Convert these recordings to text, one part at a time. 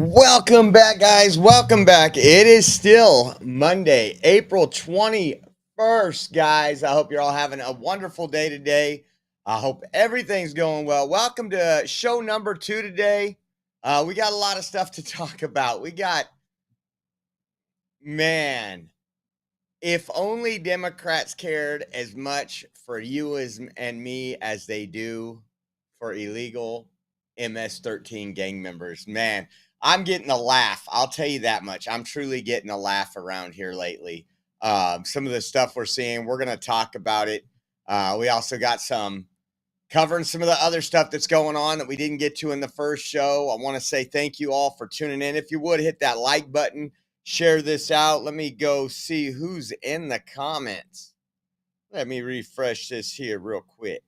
Welcome back, guys. Welcome back. It is still Monday, April 21st, guys. I hope you're all having a wonderful day today. I hope everything's going well. Welcome to show number 2 today. We got a lot of stuff to talk about. Man, if only Democrats cared as much for you and me as they do for illegal MS-13 gang members. Man, I'm getting a laugh. I'll tell you that much. I'm truly getting a laugh around here lately. Some of the stuff we're seeing, we're going to talk about it. We also got covering some of the other stuff that's going on that we didn't get to in the first show. I want to say thank you all for tuning in. If you would, hit that like button, share this out. Let me go see who's in the comments. Let me refresh this here real quick.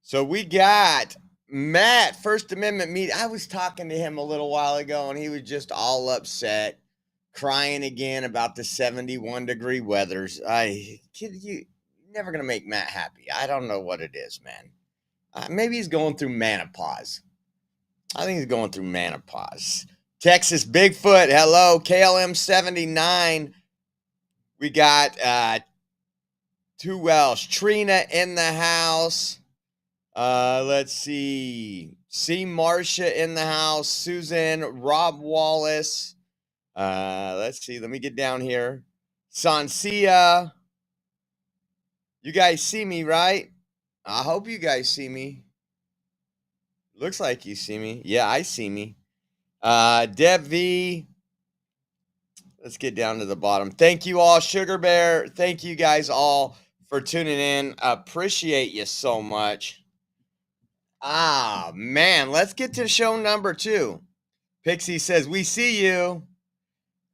So we got Matt, First Amendment meet. I was talking to him a little while ago, and he was just all upset, crying again about the 71-degree weathers. You never gonna make Matt happy. I don't know what it is, man. Maybe he's going through menopause. I think he's going through menopause. Texas Bigfoot, hello. KLM 79. We got two Welsh. Trina in the house. Let's see. C. Marcia in the house. Susan, Rob Wallace. Let's see. Let me get down here. Sansia. You guys see me, right? I hope you guys see me. Looks like you see me. Yeah, I see me. Deb V. Let's get down to the bottom. Thank you all. Sugar Bear. Thank you guys all for tuning in. Appreciate you so much. Man, let's get to show number 2. Pixie says, we see you.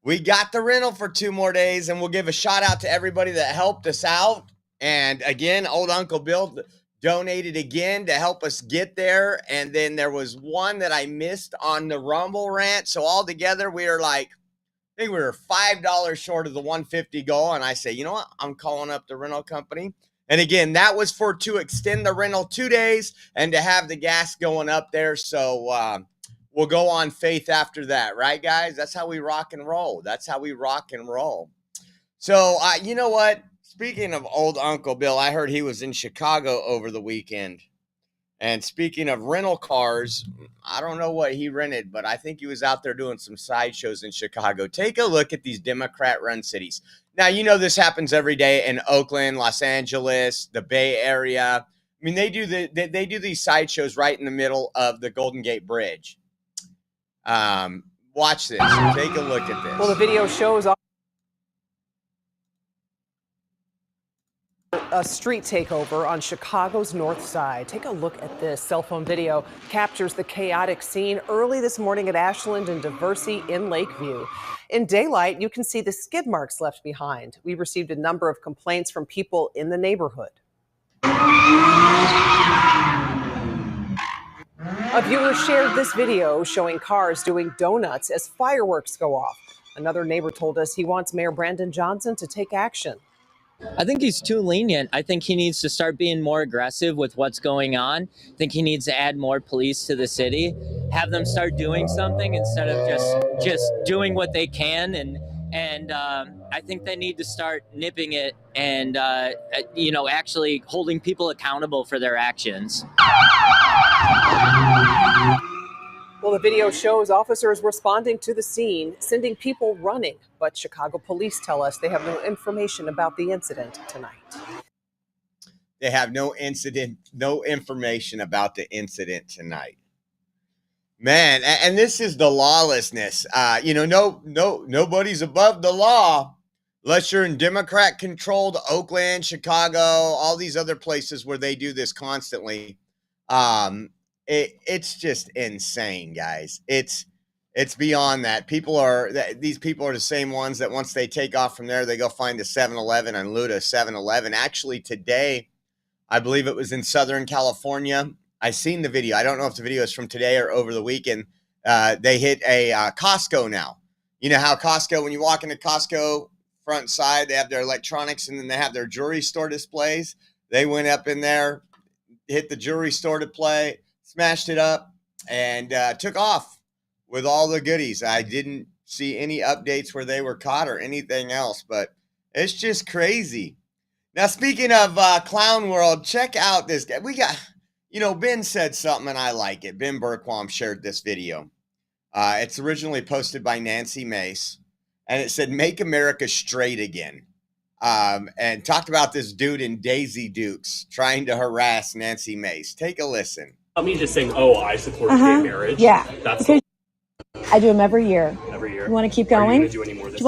We got the rental for 2 more days, and we'll give a shout out to everybody that helped us out. And again, old Uncle Bill donated again to help us get there. And then there was one that I missed on the Rumble rant. So all together, we were like, I think we were $5 short of the 150 goal. And I say, you know what? I'm calling up the rental company. And again, that was to extend the rental 2 days and to have the gas going up there. So we'll go on faith after that. Right, guys? That's how we rock and roll. That's how we rock and roll. So you know what? Speaking of old Uncle Bill, I heard he was in Chicago over the weekend. And speaking of rental cars, I don't know what he rented, but I think he was out there doing some sideshows in Chicago. Take a look at these Democrat-run cities. Now, you know this happens every day in Oakland, Los Angeles, the Bay Area. I mean, they do these sideshows right in the middle of the Golden Gate Bridge. Watch this. Take a look at this. Well, the video shows a street takeover on Chicago's north side. Take a look at this. Cell phone video captures the chaotic scene early this morning at Ashland and Diversey in Lakeview. In daylight, you can see the skid marks left behind. We received a number of complaints from people in the neighborhood. A viewer shared this video showing cars doing donuts as fireworks go off. Another neighbor told us he wants Mayor Brandon Johnson to take action. I think he's too lenient. I think he needs to start being more aggressive with what's going on. I think he needs to add more police to the city, have them start doing something instead of just doing what they can. And I think they need to start nipping it and, actually holding people accountable for their actions. Well, the video shows officers responding to the scene, sending people running. But Chicago police tell us they have no information about the incident tonight. They have no information about the incident tonight. Man, and this is the lawlessness. Nobody's above the law unless you're in Democrat-controlled Oakland, Chicago, all these other places where they do this constantly. It's just insane, guys. It's beyond that. These people are the same ones that once they take off from there, they go find a 7-Eleven and loot a 7-Eleven. Actually, today, I believe it was in Southern California. I seen the video. I don't know if the video is from today or over the weekend. They hit a Costco now. You know how Costco, when you walk into Costco front and side, they have their electronics and then they have their jewelry store displays. They went up in there, hit the jewelry store display, smashed it up, and took off. with all the goodies. I didn't see any updates where they were caught or anything else, but it's just crazy. Now, speaking of Clown World, check out this guy. We got, Ben said something and I like it. Ben Berquam shared this video. It's originally posted by Nancy Mace, and it said, "Make America Straight Again." And talked about this dude in Daisy Dukes trying to harass Nancy Mace. Take a listen. Me just saying, "Oh, I support gay marriage." Yeah, that's I do them every year. Every year. You want to keep going? Are you gonna do any more this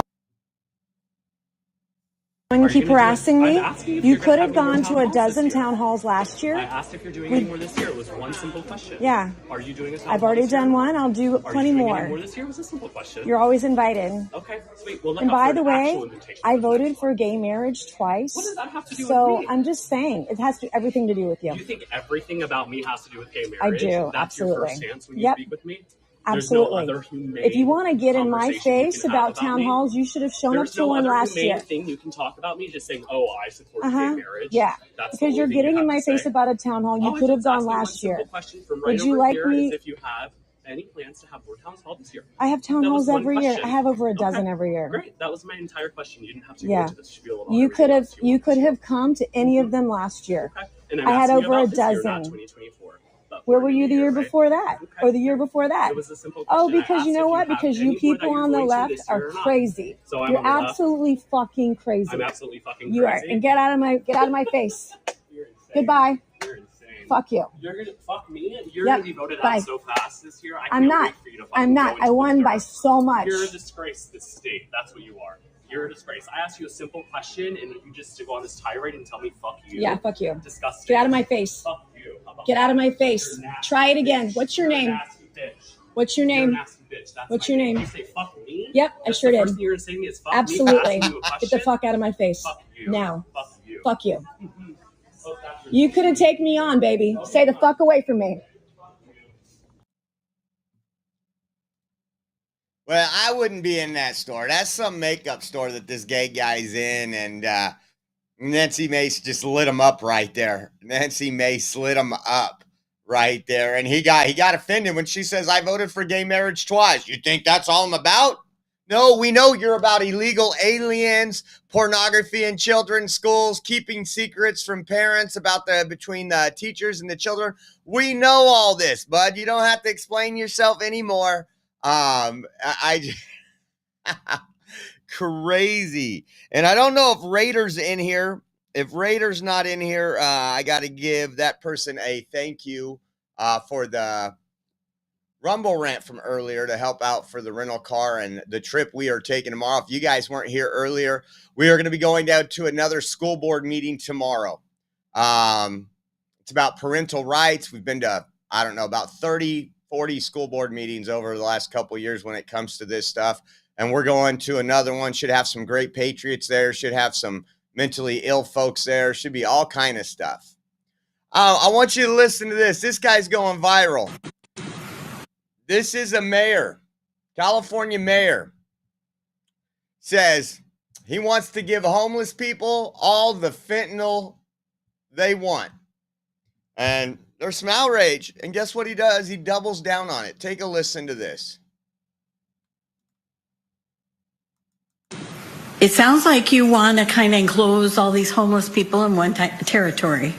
When you keep harassing me, you could have gonna have gone any to more a town halls dozen this year? town halls last year. I asked if you're doing any more this year. It was one simple question. Yeah. Are you doing a town I've hall already this year? done one. I'll do Are plenty you doing more. any more this year? It was a simple question. You're always invited. Okay, sweet. Well, look And out by for the an way, actual invitation I for the voted next for one. gay marriage twice. What does that have to do So with me? I'm just saying, it has everything to do with you. You think everything about me has to do with gay marriage? I do, That's absolutely. your first stance when you Yep. speak with me? Absolutely. There's no other humane If you want to get in my conversation you face can have about town me? halls, you should have shown up There's to no one other last humane year. thing you can talk about me just saying, "Oh, I support gay marriage." Yeah, That's because you're getting in my face about a town hall. You I could have just gone asked you one last year. simple question from Would right you over like here me? is if you have any plans to have more town halls this year. I have town That was halls one every year. question. I have over a Okay. dozen every year. Great. That was my entire question. You didn't have to go Yeah. into the spiel about You everything could have else you wanted to. have come to any of them last year. Okay. And I'm I had asking you over a about this year, not dozen. 2024. But Where we're were in you the year right? before that? Okay. Or the year before that? It was a simple Oh, question. I because you asked know if what? have Because you any more that people you're on the going to left this year are or not. crazy. So I'm You're on the left. absolutely fucking crazy. I'm absolutely fucking crazy. You are. And get out of my face. You're insane. Goodbye. You're insane. Fuck you. You're gonna fuck me. You're Yep. gonna be voted Bye. out so fast this year. I'm not. Wait for you to I'm not. go I into won the by dirt. so much. You're a disgrace to this state. That's what you are. You're a disgrace. I asked you a simple question, and you just go on this tirade and tell me "fuck you." Yeah, fuck you. Disgusting. Get out of my face. Fuck you. How about Get out of my that? face. You're a nasty Try it again. bitch. What's your You're a name? nasty bitch. What's your You're a name? nasty bitch. That's What's my your name? You say "fuck me"? Yep, I That's sure the did. first thing you're gonna say to me is "fuck Absolutely. me." For asking you a Get the question? fuck out of my face. Fuck you. Now. Fuck you. Fuck you. Oh, that's your- You couldn't take me on, baby. Stay the fuck away from me. Well, I wouldn't be in that store. That's some makeup store that this gay guy's in, and Nancy Mace just lit him up right there. Nancy Mace lit him up right there, and he got offended when she says, "I voted for gay marriage twice." You think that's all I'm about? No, we know you're about illegal aliens, pornography in children's schools, keeping secrets from parents about between the teachers and the children. We know all this, bud. You don't have to explain yourself anymore. I crazy. And I don't know if Raider's in here. If Raider's not in here, I got to give that person a thank you for the Rumble rant from earlier to help out for the rental car and the trip we are taking tomorrow. If you guys weren't here earlier, we are going to be going down to another school board meeting tomorrow. It's about parental rights. We've been to, I don't know, about 30, 40 school board meetings over the last couple of years when it comes to this stuff. And we're going to another one. Should have some great patriots there. Should have some mentally ill folks there. Should be all kind of stuff. I want you to listen to this. This guy's going viral. This is a mayor, California mayor, says he wants to give homeless people all the fentanyl they want. And there's some outrage. And guess what he does? He doubles down on it. Take a listen to this. It sounds like you want to kind of enclose all these homeless people in one territory.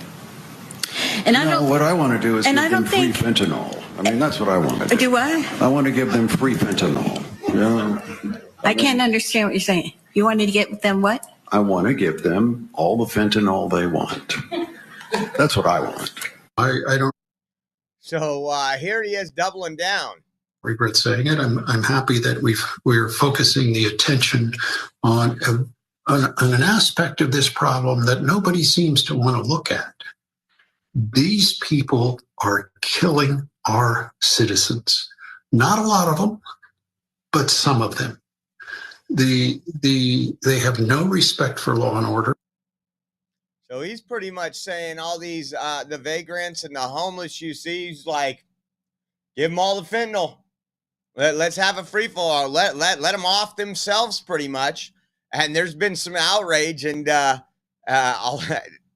And I don't. What I want to do is and give I them don't free think- fentanyl. I mean, that's what I want to do. Do what? I want to give them free fentanyl. Yeah. I can't understand what you're saying. You wanted to get them what? I want to give them all the fentanyl they want. That's what I want. I don't So here he is doubling down. regret saying it. I'm happy that we're focusing the attention on an aspect of this problem that nobody seems to want to look at. These people are killing our citizens. Not a lot of them, but some of them. They have no respect for law and order. So he's pretty much saying all these, the vagrants and the homeless you see, he's like, give them all the fentanyl. Let's have a free for all. Let them off themselves pretty much. And there's been some outrage, and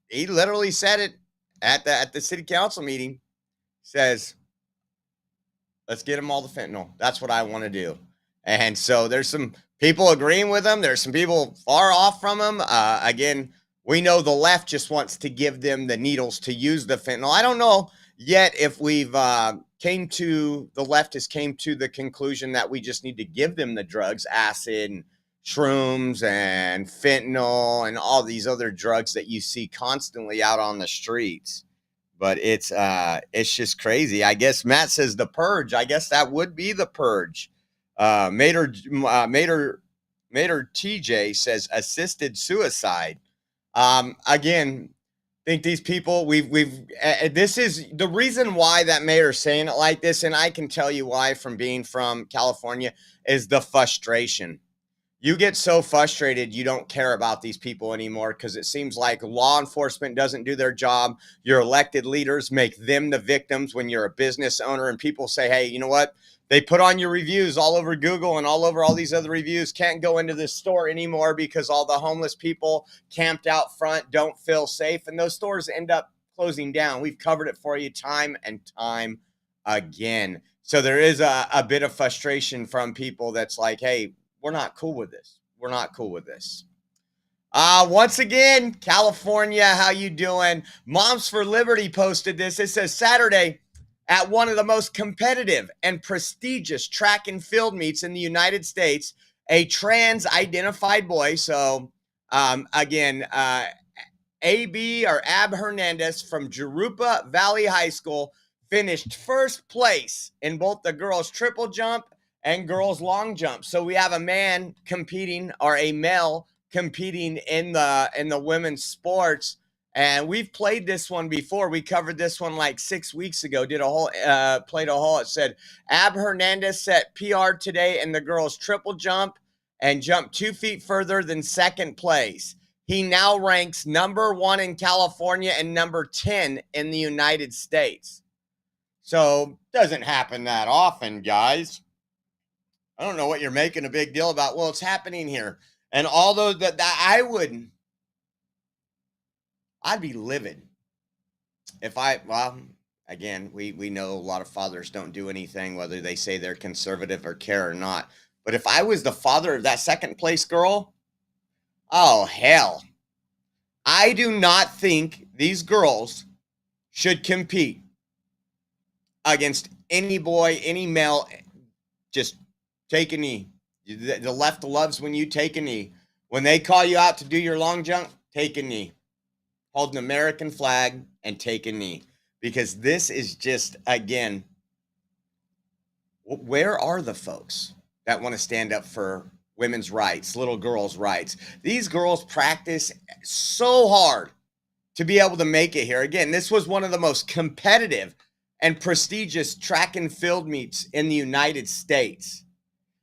he literally said it at the city council meeting. Says, Let's get them all the fentanyl. That's what I want to do. And so there's some people agreeing with them. There's some people far off from them. Again, we know the left just wants to give them the needles to use the fentanyl. I don't know yet if the leftists came to the conclusion that we just need to give them the drugs, acid, and shrooms, and fentanyl, and all these other drugs that you see constantly out on the streets. But it's just crazy. I guess Matt says the purge. I guess that would be the purge. Mater TJ says assisted suicide. Again, think these people this is the reason why that mayor's saying it like this, and I can tell you why from being from California, is the frustration. You get so frustrated you don't care about these people anymore because it seems like law enforcement doesn't do their job. Your elected leaders make them the victims when you're a business owner, and people say, hey, you know what? They put on your reviews all over Google and all over all these other reviews. Can't go into this store anymore because all the homeless people camped out front don't feel safe. And those stores end up closing down. We've covered it for you time and time again. So there is a bit of frustration from people that's like, hey, we're not cool with this. We're not cool with this. Once again, California, how you doing? Moms for Liberty posted this. It says Saturday at one of the most competitive and prestigious track and field meets in the United States, a trans-identified boy, so AB or Ab Hernandez from Jurupa Valley High School finished first place in both the girls' triple jump and girls' long jump. So we have a man competing, or a male competing in the women's sports. And we've played this one before. We covered this one like 6 weeks ago. Played a hole. It said Ab Hernandez set PR today in the girls' triple jump and jumped 2 feet further than second place. He now ranks number 1 in California and number 10 in the United States. So doesn't happen that often, guys. I don't know what you're making a big deal about. Well, it's happening here. And all those that I'd be livid if again, we know a lot of fathers don't do anything, whether they say they're conservative or care or not. But if I was the father of that second place girl, oh, hell. I do not think these girls should compete against any boy, any male. Just take a knee. The left loves when you take a knee. When they call you out to do your long jump, take a knee. Hold an American flag and take a knee. Because this is just, again, where are the folks that want to stand up for women's rights, little girls' rights? These girls practice so hard to be able to make it here. Again, this was one of the most competitive and prestigious track and field meets in the United States.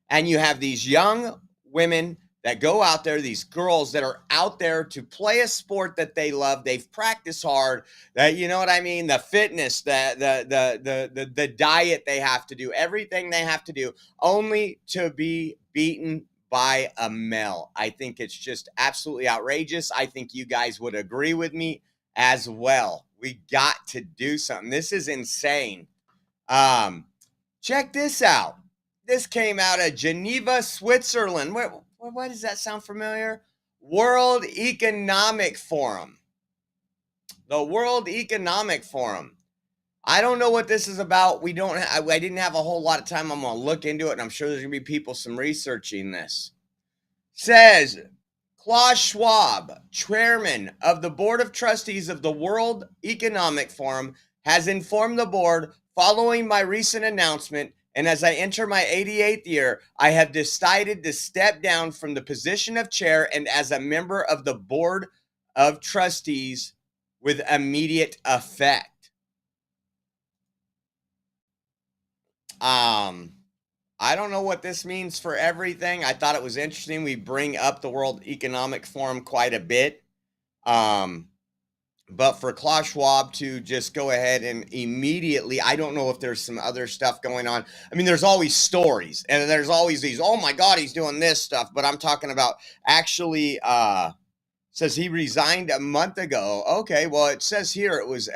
And you have these young women that go out there, these girls that are out there to play a sport that they love. They've practiced hard. That, you know what I mean? The fitness, the diet they have to do, everything they have to do, only to be beaten by a male. I think it's just absolutely outrageous. I think you guys would agree with me as well. We got to do something. This is insane. Check this out. This came out of Geneva, Switzerland. Why does that sound familiar? World Economic Forum. The World Economic Forum. I don't know what this is about. I didn't have a whole lot of time. I'm going to look into it, and I'm sure there's going to be people some researching this. Says Klaus Schwab, chairman of the board of trustees of the World Economic Forum, has informed the board, following my recent announcement, and as I enter my 88th year, I have decided to step down from the position of chair and as a member of the board of trustees with immediate effect. I don't know what this means for everything. I thought it was interesting. We bring up the World Economic Forum quite a bit. But for Klaus Schwab to just go ahead and immediately, I don't know if there's some other stuff going on. I mean, there's always stories, and there's always these, oh my God, he's doing this stuff. But I'm talking about actually, says he resigned a month ago. Okay, well, it says here it was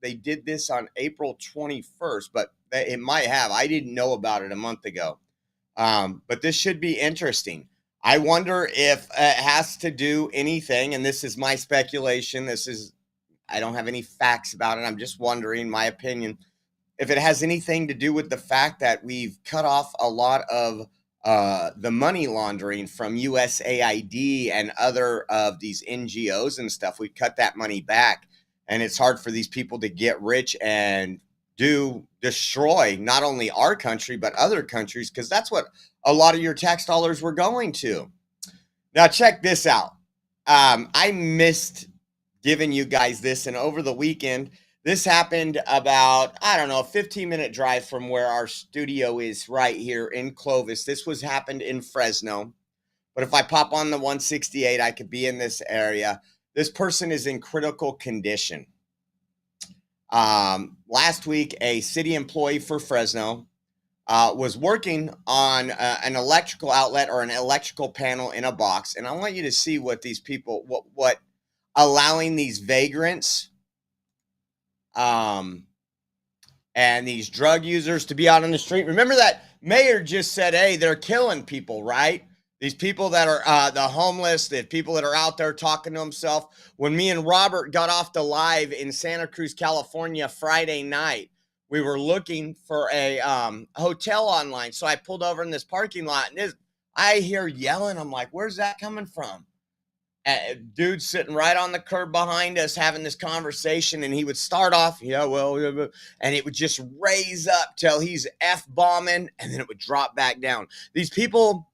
they did this on April 21st, but it might have. I didn't know about it a month ago. But this should be interesting. I wonder if it has to do anything, and this is my speculation. I don't have any facts about it. I'm just wondering, my opinion, if it has anything to do with the fact that we've cut off a lot of the money laundering from USAID and other of these NGOs and stuff. We cut that money back, and it's hard for these people to get rich and destroy not only our country, but other countries, because that's what a lot of your tax dollars were going to. Now, check this out. I missed giving you guys this, and over the weekend, this happened about, I don't know, a 15-minute drive from where our studio is right here in Clovis. This happened in Fresno. But if I pop on the 168, I could be in this area. This person is in critical condition. Last week, a city employee for Fresno was working on an electrical outlet or an electrical panel in a box. And I want you to see what these people, what allowing these vagrants and these drug users to be out on the street. Remember that mayor just said, hey, they're killing people, right? These people that are the homeless, the people that are out there talking to themselves. When me and Robert got off the live in Santa Cruz, California, Friday night, we were looking for a hotel online. So I pulled over in this parking lot, and I hear yelling. I'm like, where's that coming from? Dude sitting right on the curb behind us having this conversation, and he would start off, and it would just raise up till he's F-bombing, and then it would drop back down. These people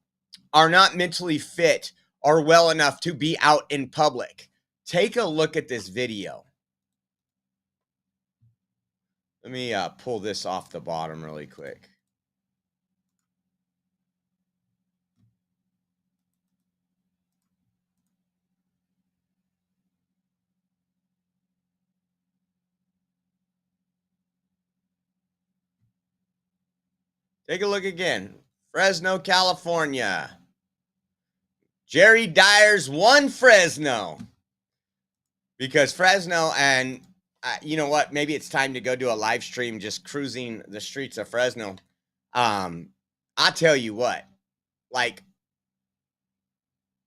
are not mentally fit or well enough to be out in public. Take a look at this video. Let me pull this off the bottom really quick. Take a look again. Fresno, California. Jerry Dyer's won Fresno. Because Fresno, and you know what? Maybe it's time to go do a live stream just cruising the streets of Fresno. I tell you what, like,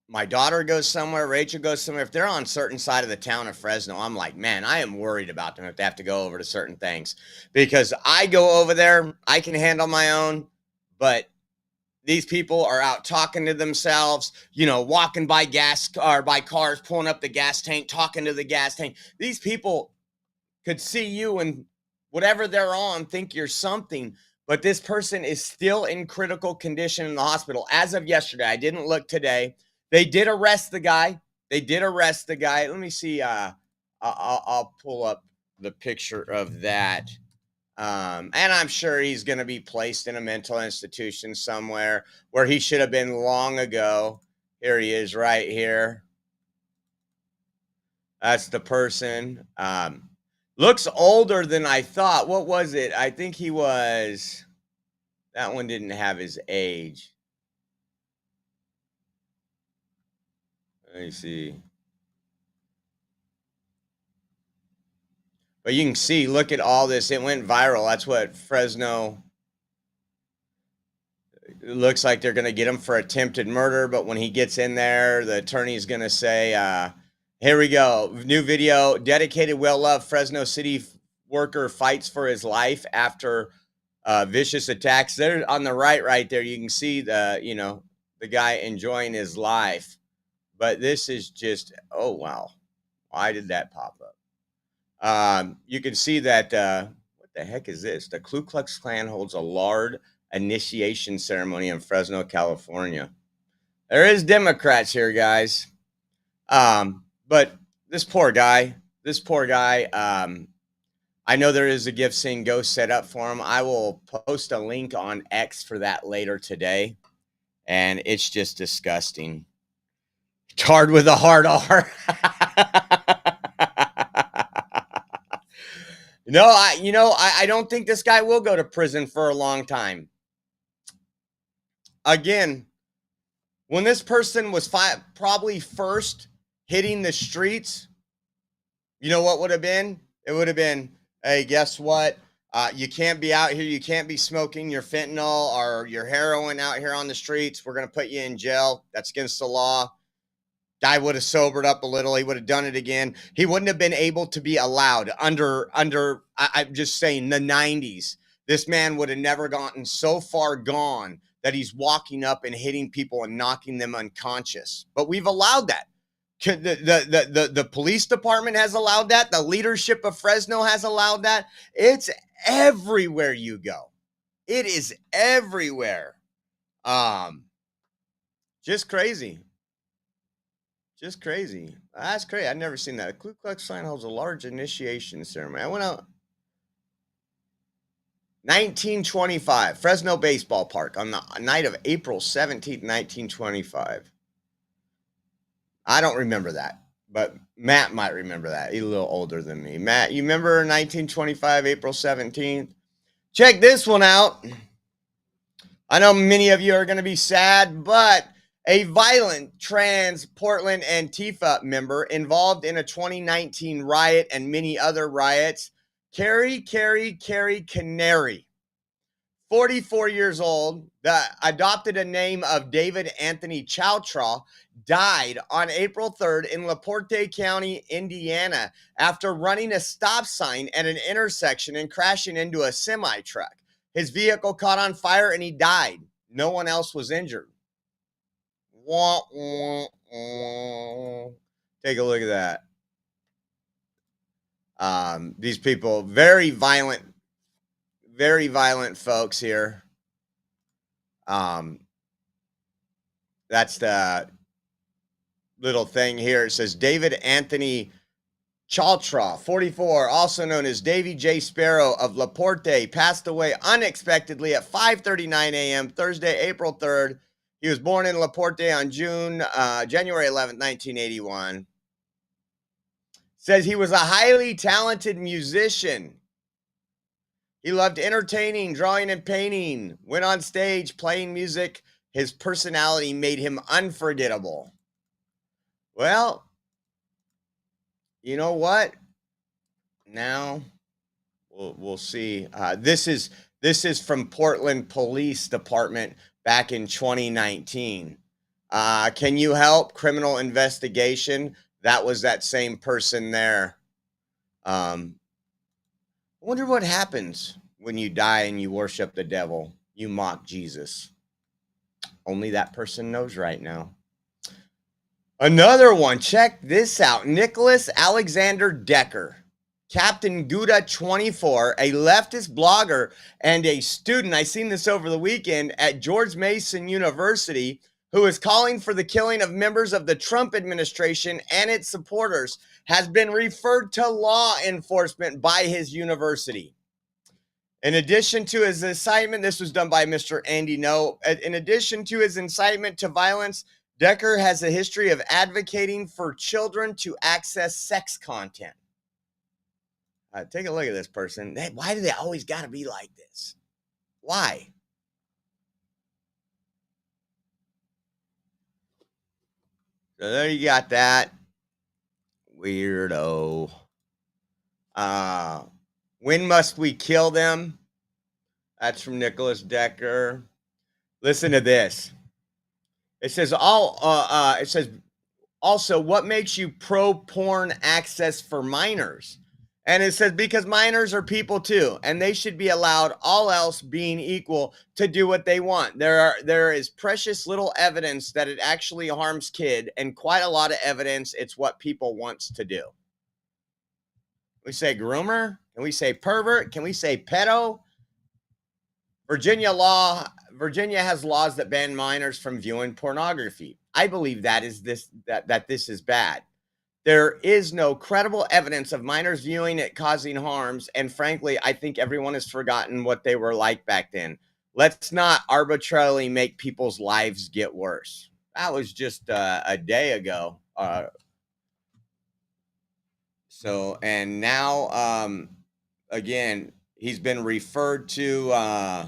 my daughter goes somewhere, Rachel goes somewhere. If they're on certain side of the town of Fresno, I'm like, man, I am worried about them if they have to go over to certain things. Because I go over there, I can handle my own, but these people are out talking to themselves, walking by gas or by cars, pulling up the gas tank, talking to the gas tank. These people could see you and whatever they're on, think you're something. But this person is still in critical condition in the hospital. As of yesterday, I didn't look today. They did arrest the guy. Let me see. I'll pull up the picture of that. And I'm sure he's going to be placed in a mental institution somewhere where he should have been long ago. Here he is right here. That's the person. Looks older than I thought. What was it? I think he was, that one didn't have his age. Let me see. But you can see, look at all this. It went viral. That's what Fresno, it looks like they're going to get him for attempted murder. But when he gets in there, the attorney's going to say, here we go. New video. Dedicated, well-loved Fresno City worker fights for his life after vicious attacks. There on the right there, you can see the guy enjoying his life. But this is just, oh, wow. Why did that pop up? You can see that, what the heck is this? The Ku Klux Klan holds a large initiation ceremony in Fresno, California. There is Democrats here, guys. But this poor guy, I know there is a gift Sing Go set up for him. I will post a link on X for that later today. And it's just disgusting. Tarred with a hard R. I don't think this guy will go to prison for a long time. Again, when this person was probably first hitting the streets, you know what would have been? It would have been Hey, guess what? You can't be out here. You can't be smoking your fentanyl or your heroin out here on the streets. We're going to put you in jail. That's against the law. Guy would have sobered up a little. He would have done it again. He wouldn't have been able to be allowed under I'm just saying, the 90s. This man would have never gotten so far gone that he's walking up and hitting people and knocking them unconscious. But we've allowed that. The police department has allowed that. The leadership of Fresno has allowed that. It's everywhere you go. It is everywhere. Just crazy. Just crazy. That's crazy. I've never seen that. The Ku Klux Klan holds a large initiation ceremony. I went out 1925, Fresno Baseball Park on the night of April 17th, 1925. I don't remember that, but Matt might remember that. He's a little older than me. Matt, you remember 1925, April 17th? Check this one out. I know many of you are going to be sad, but a violent trans Portland Antifa member involved in a 2019 riot and many other riots, Carrie Canary, 44 years old, that adopted a name of David Anthony Chowtraw, died on April 3rd in LaPorte County, Indiana, after running a stop sign at an intersection and crashing into a semi-truck. His vehicle caught on fire and he died. No one else was injured. Wah, wah, wah. Take a look at that. These people, very violent folks here. That's the little thing here. It says David Anthony Chowtraw, 44, also known as Davy J. Sparrow of LaPorte, passed away unexpectedly at 5:39 a.m. Thursday, April 3rd. He was born in LaPorte on January 11th, 1981. Says he was a highly talented musician. He loved entertaining, drawing, and painting. Went on stage playing music. His personality made him unforgettable. Well, you know what? Now we'll see. This is from Portland Police Department back in 2019. Can you help? Criminal investigation. That was that same person there. I wonder what happens when you die and you worship the devil. You mock Jesus. Only that person knows right now. Another one. Check this out. Nicholas Alexander Decker, Captain Gouda 24, a leftist blogger and a student. I seen this over the weekend at George Mason University, who is calling for the killing of members of the Trump administration and its supporters, has been referred to law enforcement by his university. In addition to his incitement, this was done by Mr. Andy No. In addition to his incitement to violence, Decker has a history of advocating for children to access sex content. Take a look at this person. Why do they always got to be like this? Why? So there you got that. Weirdo. When must we kill them? That's from Nicholas Decker. Listen to this. It says also, what makes you pro porn access for minors? And it says, because minors are people too, and they should be allowed, all else being equal, to do what they want. There is precious little evidence that it actually harms kid, and quite a lot of evidence it's what people wants to do. We say groomer? Can we say pervert? Can we say pedo? Virginia has laws that ban minors from viewing pornography. I believe that this is bad. There is no credible evidence of minors viewing it causing harms, and frankly, I think everyone has forgotten what they were like back then. Let's not arbitrarily make people's lives get worse. That was just a day ago. And now, again, he's been referred to,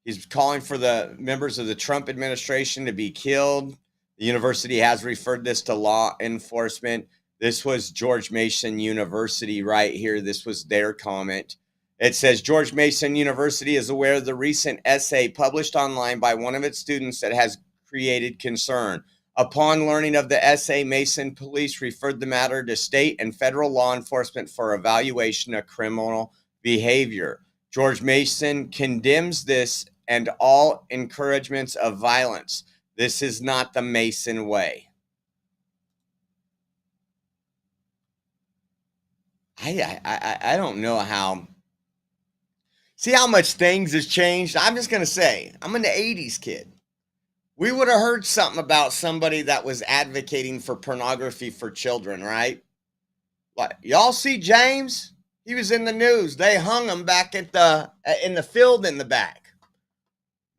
he's calling for the members of the Trump administration to be killed. The university has referred this to law enforcement. This was George Mason University right here. This was their comment. It says George Mason University is aware of the recent essay published online by one of its students that has created concern. Upon learning of the essay, Mason police referred the matter to state and federal law enforcement for evaluation of criminal behavior. George Mason condemns this and all encouragements of violence. This is not the Mason way. I don't know how. See how much things has changed? I'm just going to say, I'm an 80s kid. We would have heard something about somebody that was advocating for pornography for children, right? Like, y'all see James? He was in the news. They hung him back at in the field in the back.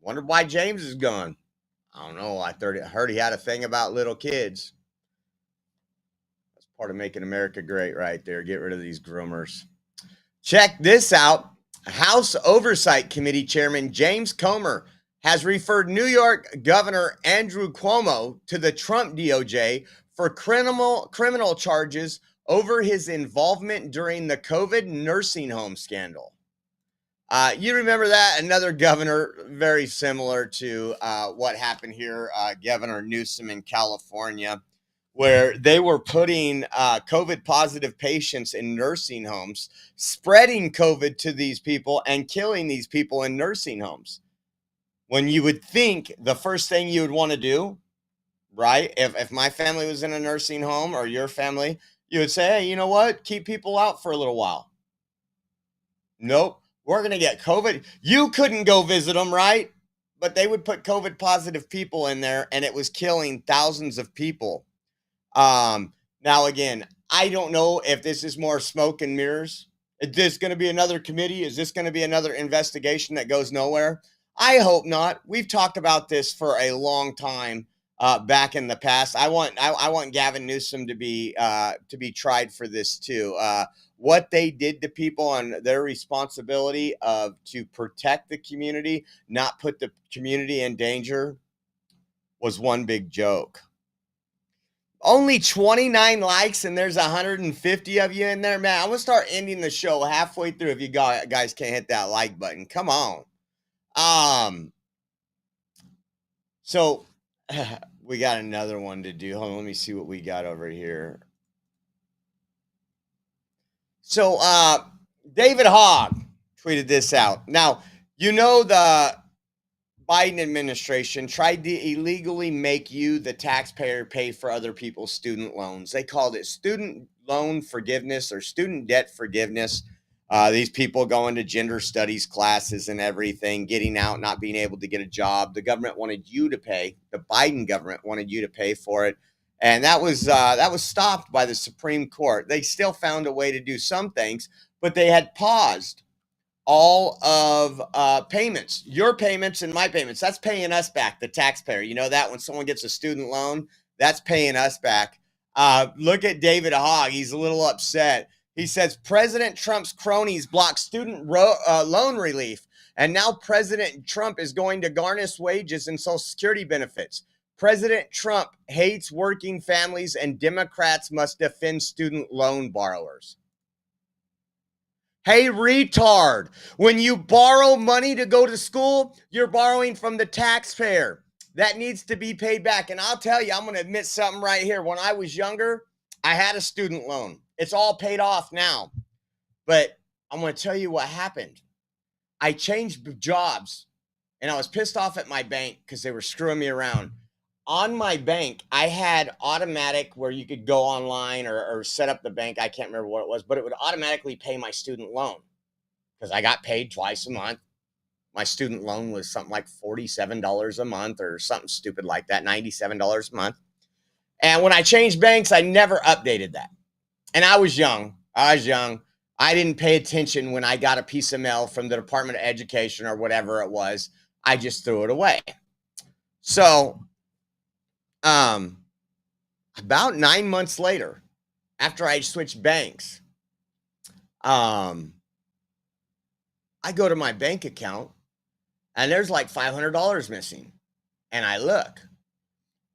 Wonder why James is gone. I don't know. I heard he had a thing about little kids. That's part of making America great right there. Get rid of these groomers. Check this out. House Oversight Committee Chairman James Comer has referred New York Governor Andrew Cuomo to the Trump DOJ for criminal charges over his involvement during the COVID nursing home scandal. You remember that? Another governor very similar to what happened here, Governor Newsom in California, where they were putting COVID positive patients in nursing homes, spreading COVID to these people and killing these people in nursing homes. When you would think the first thing you would want to do, right? If my family was in a nursing home or your family, you would say, hey, you know what? Keep people out for a little while. Nope. We're going to get COVID. You couldn't go visit them, right? But they would put COVID positive people in there and it was killing thousands of people. Now, again, I don't know if this is more smoke and mirrors. Is this going to be another committee? Is this going to be another investigation that goes nowhere? I hope not. We've talked about this for a long time back in the past. I want Gavin Newsom to be tried for this too. What they did to people and their responsibility to protect the community, not put the community in danger, was one big joke. Only 29 likes and there's 150 of you in there, man. I'm gonna start ending the show halfway through if you guys can't hit that like button. Come on. So we got another one to do. Hold on, let me see what we got over here. So David Hogg tweeted this out. Now, you know the Biden administration tried to illegally make you, the taxpayer, pay for other people's student loans. They called it student loan forgiveness or student debt forgiveness. These people going to gender studies classes and everything, getting out, not being able to get a job. The government wanted you to pay. The Biden government wanted you to pay for it. And that was stopped by the Supreme Court. They still found a way to do some things, but they had paused all of payments, your payments and my payments. That's paying us back, the taxpayer. You know that when someone gets a student loan, that's paying us back. Look at David Hogg. He's a little upset. He says President Trump's cronies block student loan relief, and now President Trump is going to garnish wages and Social Security benefits. President Trump hates working families, and Democrats must defend student loan borrowers. Hey, retard, when you borrow money to go to school, you're borrowing from the taxpayer. That needs to be paid back. And I'll tell you, I'm going to admit something right here. When I was younger, I had a student loan. It's all paid off now. But I'm going to tell you what happened. I changed jobs, and I was pissed off at my bank because they were screwing me around. On my bank, I had automatic where you could go online or set up the bank. I can't remember what it was, but it would automatically pay my student loan because I got paid twice a month. My student loan was something like $47 a month or something stupid like that, $97 a month. And when I changed banks, I never updated that. And I was young. I didn't pay attention when I got a piece of mail from the Department of Education or whatever it was. I just threw it away. So about 9 months later, after I switched banks, I go to my bank account and there's like $500 missing. And I look,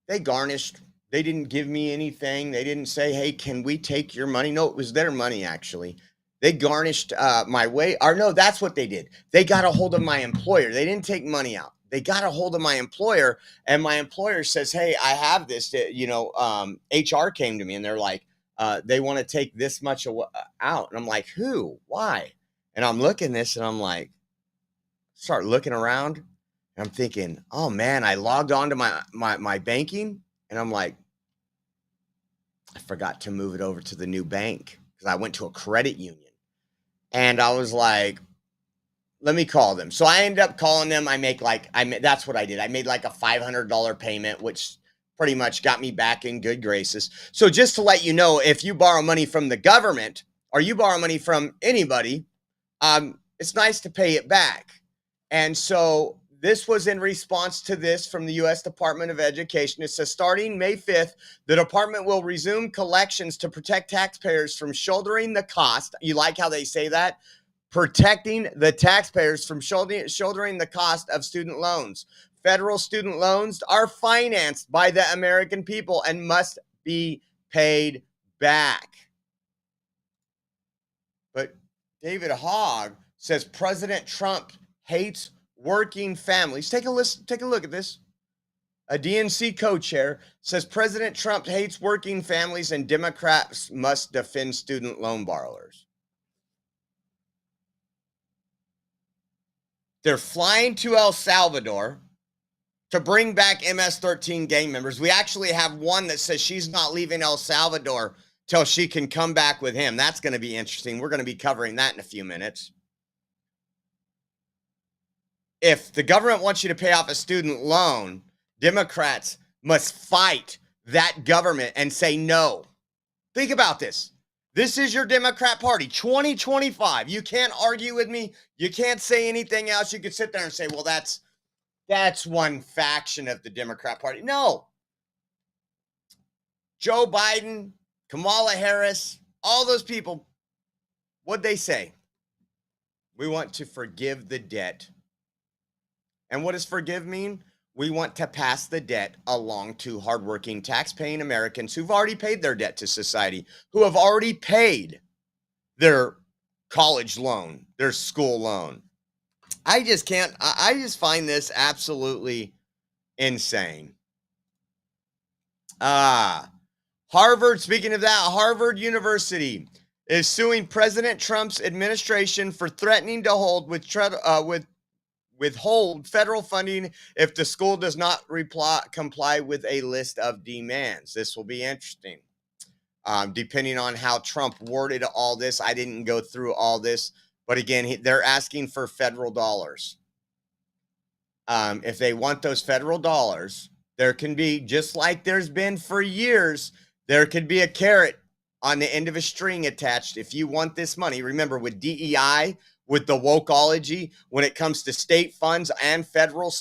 they garnished They didn't give me anything. They didn't say, hey, can we take your money? No, it was their money, actually. They garnished my way. Or no, that's what they did. They got a hold of my employer. They didn't take money out. They got a hold of my employer, and my employer says, hey, I have this. HR came to me, and they're like, they want to take this much out. And I'm like, who? Why? And I'm looking this, and I'm like, start looking around, and I'm thinking, oh, man, I logged on to my banking, and I'm like, I forgot to move it over to the new bank because I went to a credit union. And I was like, let me call them. So I ended up calling them. That's what I did. I made like a $500 payment, which pretty much got me back in good graces. So just to let you know, if you borrow money from the government or you borrow money from anybody, it's nice to pay it back. And so this was in response to this from the U.S. Department of Education. It says, starting May 5th, the department will resume collections to protect taxpayers from shouldering the cost. You like how they say that? Protecting the taxpayers from shouldering the cost of student loans. Federal student loans are financed by the American people and must be paid back. But David Hogg says President Trump hates working families. Take a look at this. A DNC co-chair says President Trump hates working families and Democrats must defend student loan borrowers. They're flying to El Salvador to bring back MS-13 gang members. We actually have one that says she's not leaving El Salvador till she can come back with him. That's going to be interesting. We're going to be covering that in a few minutes. If the government wants you to pay off a student loan, Democrats must fight that government and say no. Think about this. This is your Democrat Party, 2025. You can't argue with me. You can't say anything else. You could sit there and say, well, that's one faction of the Democrat Party. No. Joe Biden, Kamala Harris, all those people, what'd they say? We want to forgive the debt. And what does forgive mean? We want to pass the debt along to hardworking, tax-paying Americans who've already paid their debt to society, who have already paid their college loan, their school loan. I just find this absolutely insane. Harvard, speaking of that, Harvard University is suing President Trump's administration for threatening to withhold federal funding if the school does not comply with a list of demands. This will be interesting. Depending on how Trump worded all this, I didn't go through all this, but again, they're asking for federal dollars. If they want those federal dollars, there can be, just like there's been for years, there could be a carrot on the end of a string attached. If you want this money, remember with DEI, with the wokeology, when it comes to state funds and federal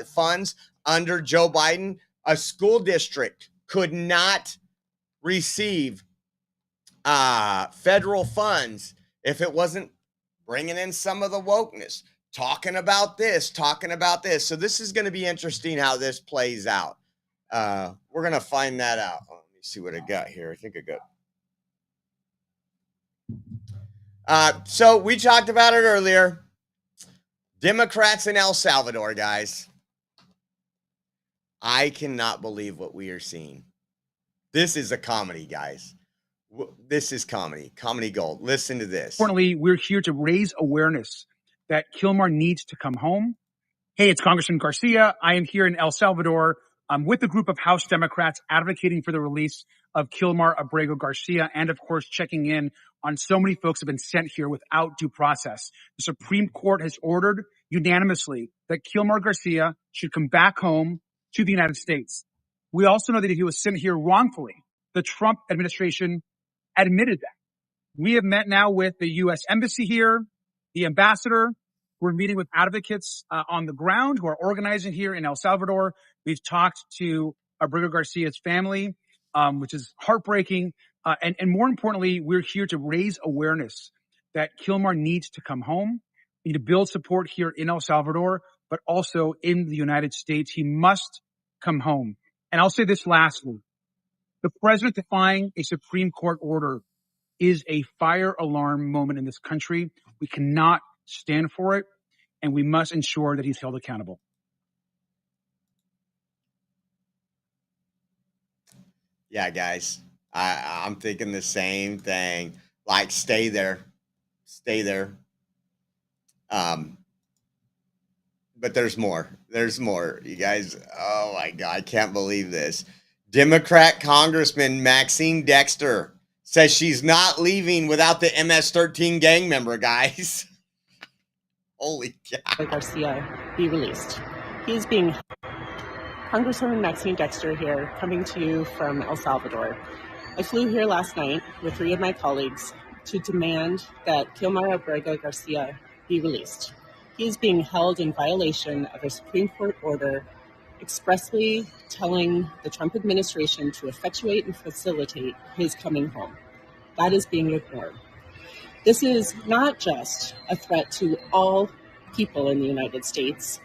funds under Joe Biden, a school district could not receive federal funds if it wasn't bringing in some of the wokeness, talking about this. So this is going to be interesting how this plays out. We're going to find that out. Let me see what I got here. I think I got. So we talked about it earlier. Democrats in El Salvador, guys. I cannot believe what we are seeing. This is a comedy, guys. This is comedy gold. Listen to this. Importantly, we're here to raise awareness that Kilmar needs to come home. Hey, it's Congressman Garcia. I am here in El Salvador. I'm with a group of House Democrats advocating for the release of Kilmar Abrego Garcia and, of course, checking in on so many folks who have been sent here without due process. The Supreme Court has ordered unanimously that Kilmar Garcia should come back home to the United States. We also know that he was sent here wrongfully. The Trump administration admitted that. We have met now with the U.S. Embassy here, the ambassador. We're meeting with advocates on the ground who are organizing here in El Salvador. We've talked to Abrego Garcia's family, which is heartbreaking. And more importantly, we're here to raise awareness that Kilmar needs to come home. We need to build support here in El Salvador, but also in the United States. He must come home. And I'll say this lastly. The president defying a Supreme Court order is a fire alarm moment in this country. We cannot stand for it, and we must ensure that he's held accountable. Yeah, guys, I'm thinking the same thing. Like, stay there. Stay there. But there's more. There's more. You guys, oh my God, I can't believe this. Democrat Congressman Maxine Dexter says she's not leaving without the MS-13 gang member, guys. Holy cow. Garcia be released. He is being Congresswoman Maxine Dexter here, coming to you from El Salvador. I flew here last night with 3 of my colleagues to demand that Kilmar Abrego Garcia be released. He is being held in violation of a Supreme Court order expressly telling the Trump administration to effectuate and facilitate his coming home. That is being ignored. This is not just a threat to all people in the United States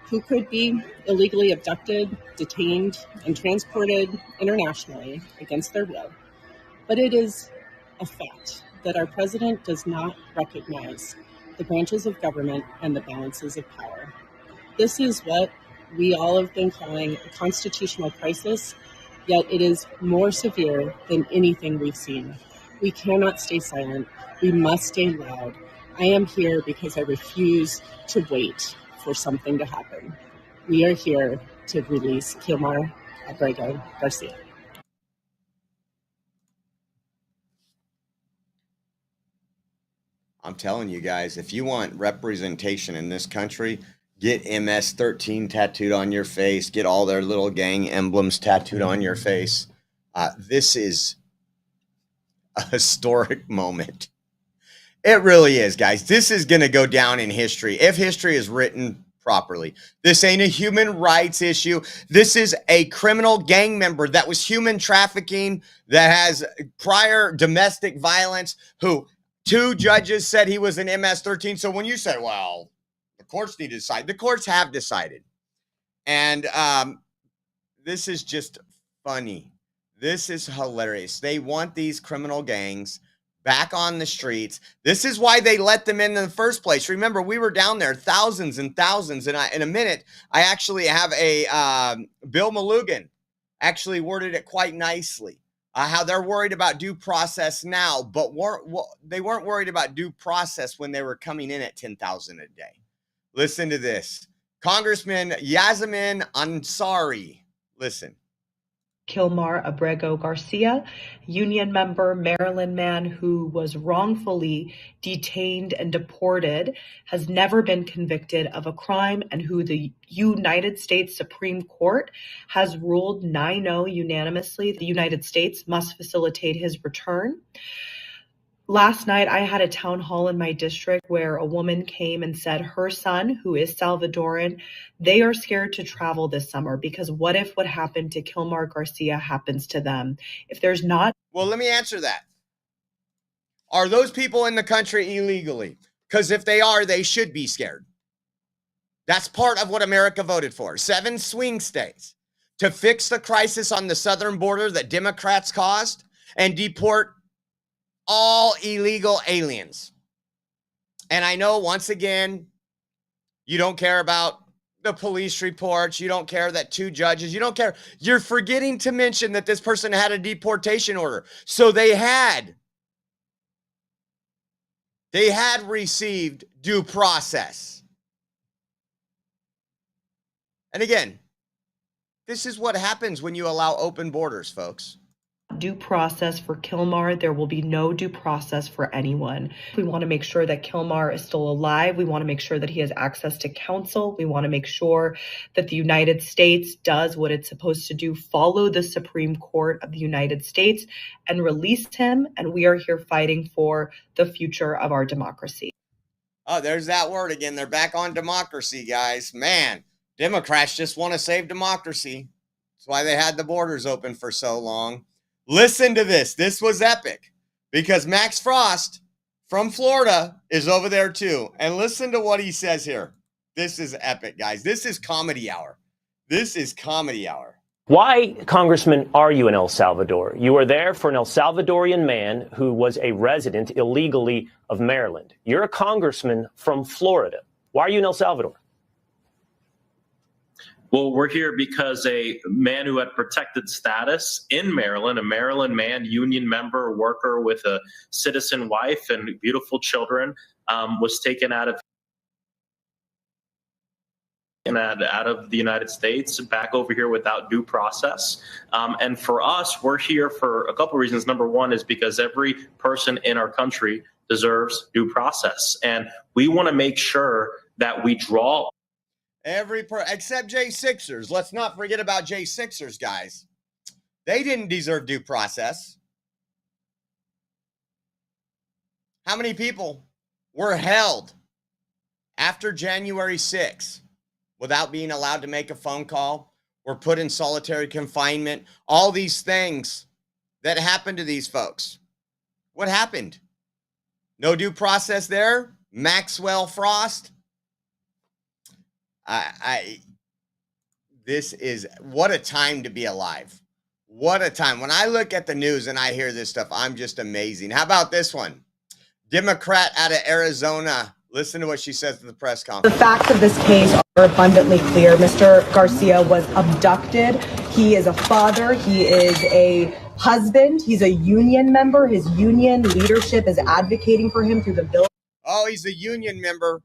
who could be illegally abducted, detained, and transported internationally against their will, but it is a fact that our president does not recognize the branches of government and the balances of power. This is what we all have been calling a constitutional crisis, yet it is more severe than anything we've seen. We cannot stay silent. We must stay loud. I am here because I refuse to wait for something to happen. We are here to release Kilmar Abrego Garcia. I'm telling you guys, if you want representation in this country, get MS-13 tattooed on your face. Get all their little gang emblems tattooed on your face. This is a historic moment. It really is, guys. This is going to go down in history if history is written properly. This ain't a human rights issue. This is a criminal gang member that was human trafficking, that has prior domestic violence, who 2 judges said he was an MS-13. So when you say, well, the courts need to decide, the courts have decided. And this is just funny. This is hilarious. They want these criminal gangs back on the streets. This is why they let them in the first place. Remember, we were down there, thousands and thousands. And in a minute, I actually have a Bill Malugan actually worded it quite nicely. How they're worried about due process now, but they weren't worried about due process when they were coming in at 10,000 a day. Listen to this. Congressman Yasmin Ansari. Listen. Kilmar Abrego Garcia, union member, Maryland man who was wrongfully detained and deported, has never been convicted of a crime, and who the United States Supreme Court has ruled 9-0 unanimously the United States must facilitate his return. Last night, I had a town hall in my district where a woman came and said her son, who is Salvadoran, they are scared to travel this summer because what if what happened to Kilmar Garcia happens to them? If there's not... Well, let me answer that. Are those people in the country illegally? Because if they are, they should be scared. That's part of what America voted for. 7 swing states to fix the crisis on the southern border that Democrats caused and deport all illegal aliens. And I know, once again, you don't care about the police reports. You don't care that 2 judges. You don't care. You're forgetting to mention that this person had a deportation order. So they had received due process. And again, this is what happens when you allow open borders, folks. Due process for Kilmar, there will be no due process for anyone. We want to make sure that Kilmar is still alive. We want to make sure that he has access to counsel. We want to make sure that the United States does what it's supposed to do, follow the Supreme Court of the United States and release him. And we are here fighting for the future of our democracy. Oh, there's that word again. They're back on democracy, guys. Man, Democrats just want to save democracy. That's why they had the borders open for so long. Listen to this. This was epic because Max Frost from Florida is over there too. And listen to what he says here. This is epic, guys. This is comedy hour. This is comedy hour. Why, Congressman, are you in El Salvador? You are there for an El Salvadorian man who was a resident illegally of Maryland. You're a congressman from Florida. Why are you in El Salvador? Well, we're here because a man who had protected status in Maryland, a Maryland man, union member, worker with a citizen wife and beautiful children, was taken out of the United States back over here without due process. And for us, we're here for a couple of reasons. Number one is because every person in our country deserves due process. And we want to make sure that we draw except J6ers. Let's not forget about J6ers, guys. They didn't deserve due process. How many people were held after January 6th without being allowed to make a phone call, were put in solitary confinement, all these things that happened to these folks? What happened? No due process there? Maxwell Frost? This is, what a time to be alive. What a time. When I look at the news and I hear this stuff, I'm just amazing. How about this one? Democrat out of Arizona. Listen to what she says at the press conference. The facts of this case are abundantly clear. Mr. Garcia was abducted. He is a father. He is a husband. He's a union member. His union leadership is advocating for him through the bill. Oh, he's a union member.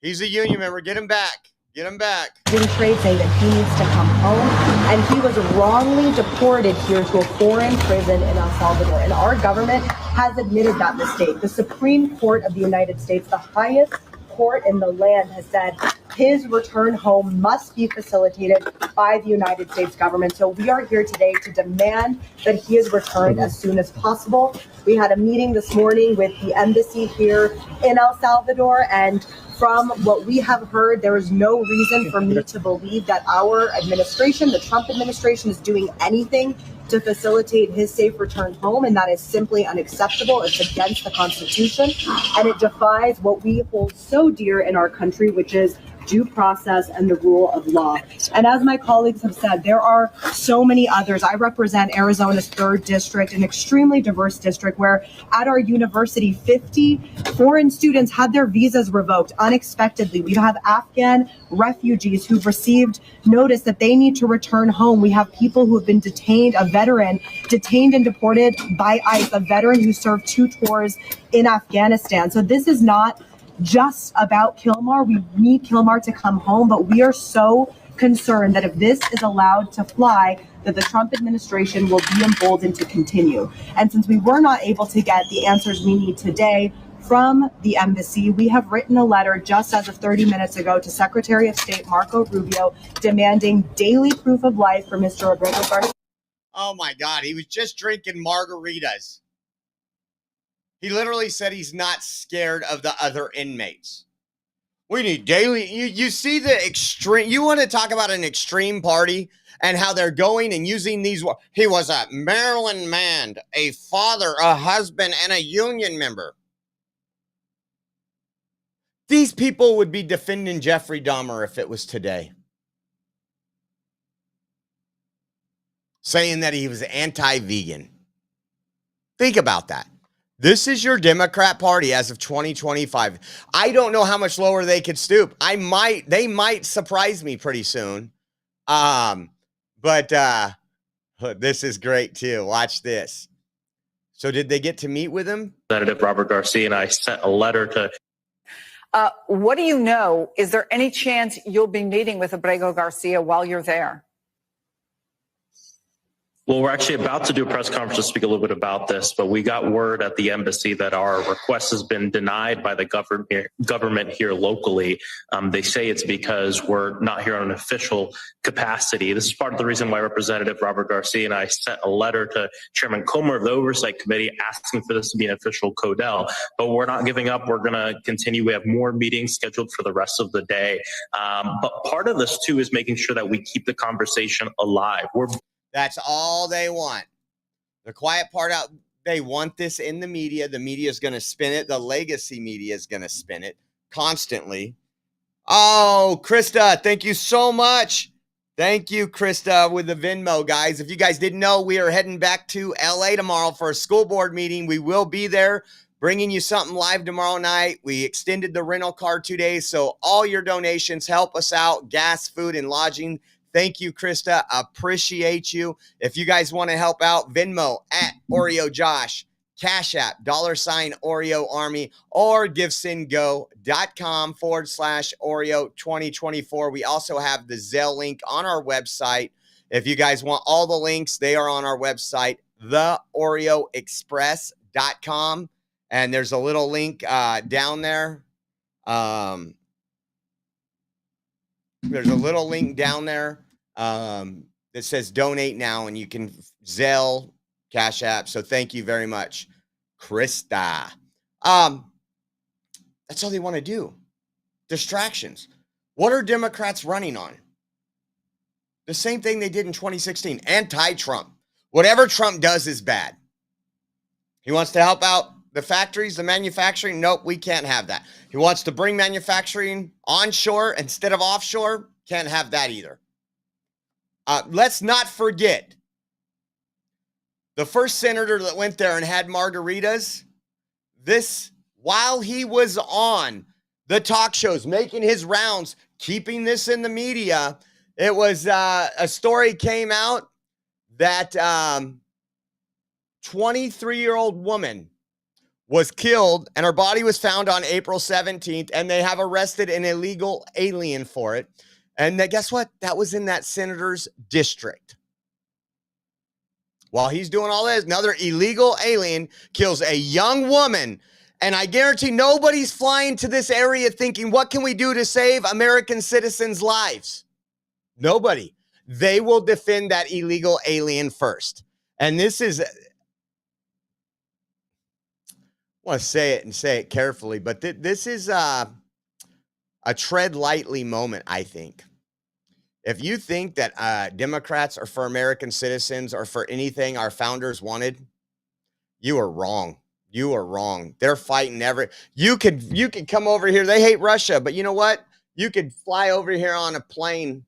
He's a union member. Get him back. Get him back. Trade saying that he needs to come home, and he was wrongly deported here to a foreign prison in El Salvador. And our government has admitted that mistake. The Supreme Court of the United States, the highest court in the land, has said his return home must be facilitated by the United States government. So we are here today to demand that he is returned as soon as possible. We had a meeting this morning with the embassy here in El Salvador, and from what we have heard, there is no reason for me to believe that our administration, the Trump administration, is doing anything to facilitate his safe return home, and that is simply unacceptable. It's against the Constitution, and it defies what we hold so dear in our country, which is due process and the rule of law. And as my colleagues have said, there are so many others. I represent Arizona's 3rd district, an extremely diverse district where at our university, 50 foreign students had their visas revoked unexpectedly. We have Afghan refugees who've received notice that they need to return home. We have people who have been detained, a veteran detained and deported by ICE, a veteran who served 2 tours in Afghanistan. So this is not just about Kilmar. We need Kilmar to come home, but we are so concerned that if this is allowed to fly, that the Trump administration will be emboldened to continue. And since we were not able to get the answers we need today from the embassy, we have written a letter just as of 30 minutes ago to Secretary of State Marco Rubio demanding daily proof of life for Mr. Abrego Garcia. Oh my God, he was just drinking margaritas. He literally said he's not scared of the other inmates. We need daily. You see the extreme. You want to talk about an extreme party and how they're going and using these. He was a Maryland man, a father, a husband, and a union member. These people would be defending Jeffrey Dahmer if it was today, saying that he was anti-vegan. Think about that. This is your Democrat Party as of 2025. I don't know how much lower they could stoop. They might surprise me pretty soon. But this is great too. Watch this. So did they get to meet with him? Representative Robert Garcia and I sent a letter to. What do you know? Is there any chance you'll be meeting with Abrego Garcia while you're there? Well, we're actually about to do a press conference to speak a little bit about this, but we got word at the embassy that our request has been denied by the government here locally. They say it's because we're not here on an official capacity. This is part of the reason why Representative Robert Garcia and I sent a letter to Chairman Comer of the Oversight Committee asking for this to be an official CODEL. But we're not giving up. We're going to continue. We have more meetings scheduled for the rest of the day. But part of this, too, is making sure that we keep the conversation alive. That's all they want. The quiet part out, they want this in the media. The media is going to spin it. The legacy media is going to spin it constantly. Oh, Krista, thank you so much Thank you, Krista, with the Venmo, guys. If you guys didn't know, we are heading back to LA tomorrow for a school board meeting. We will be there bringing you something live tomorrow night. We extended the rental car 2 days, so all your donations help us out, gas, food, and lodging. Thank you, Krista. Appreciate you. If you guys want to help out, Venmo at Oreo Josh, Cash App, $Oreo Army, or givesendgo.com/Oreo 2024. We also have the Zelle link on our website. If you guys want all the links, they are on our website, theoreoexpress.com. And there's a little link down there. There's a little link down there that says donate now, and you can Zelle, Cash App. So thank you very much, Krista. That's all they want to do. Distractions. What are Democrats running on? The same thing they did in 2016. Anti-Trump. Whatever Trump does is bad. He wants to help out the factories, the manufacturing. Nope, we can't have that. He wants to bring manufacturing onshore instead of offshore. Can't have that either. Let's not forget the first senator that went there and had margaritas, while he was on the talk shows, making his rounds, keeping this in the media, it was a story came out that 23-year-old woman was killed and her body was found on April 17th, and they have arrested an illegal alien for it. And guess what? That was in that senator's district. While he's doing all this, another illegal alien kills a young woman. And I guarantee nobody's flying to this area thinking, what can we do to save American citizens' lives? Nobody. They will defend that illegal alien first. And this is, I want to say it and say it carefully, but this is a tread lightly moment, I think. If you think that Democrats are for American citizens or for anything our founders wanted, you are wrong. You are wrong. They're fighting you could come over here. They hate Russia, but you know what? You could fly over here on a plane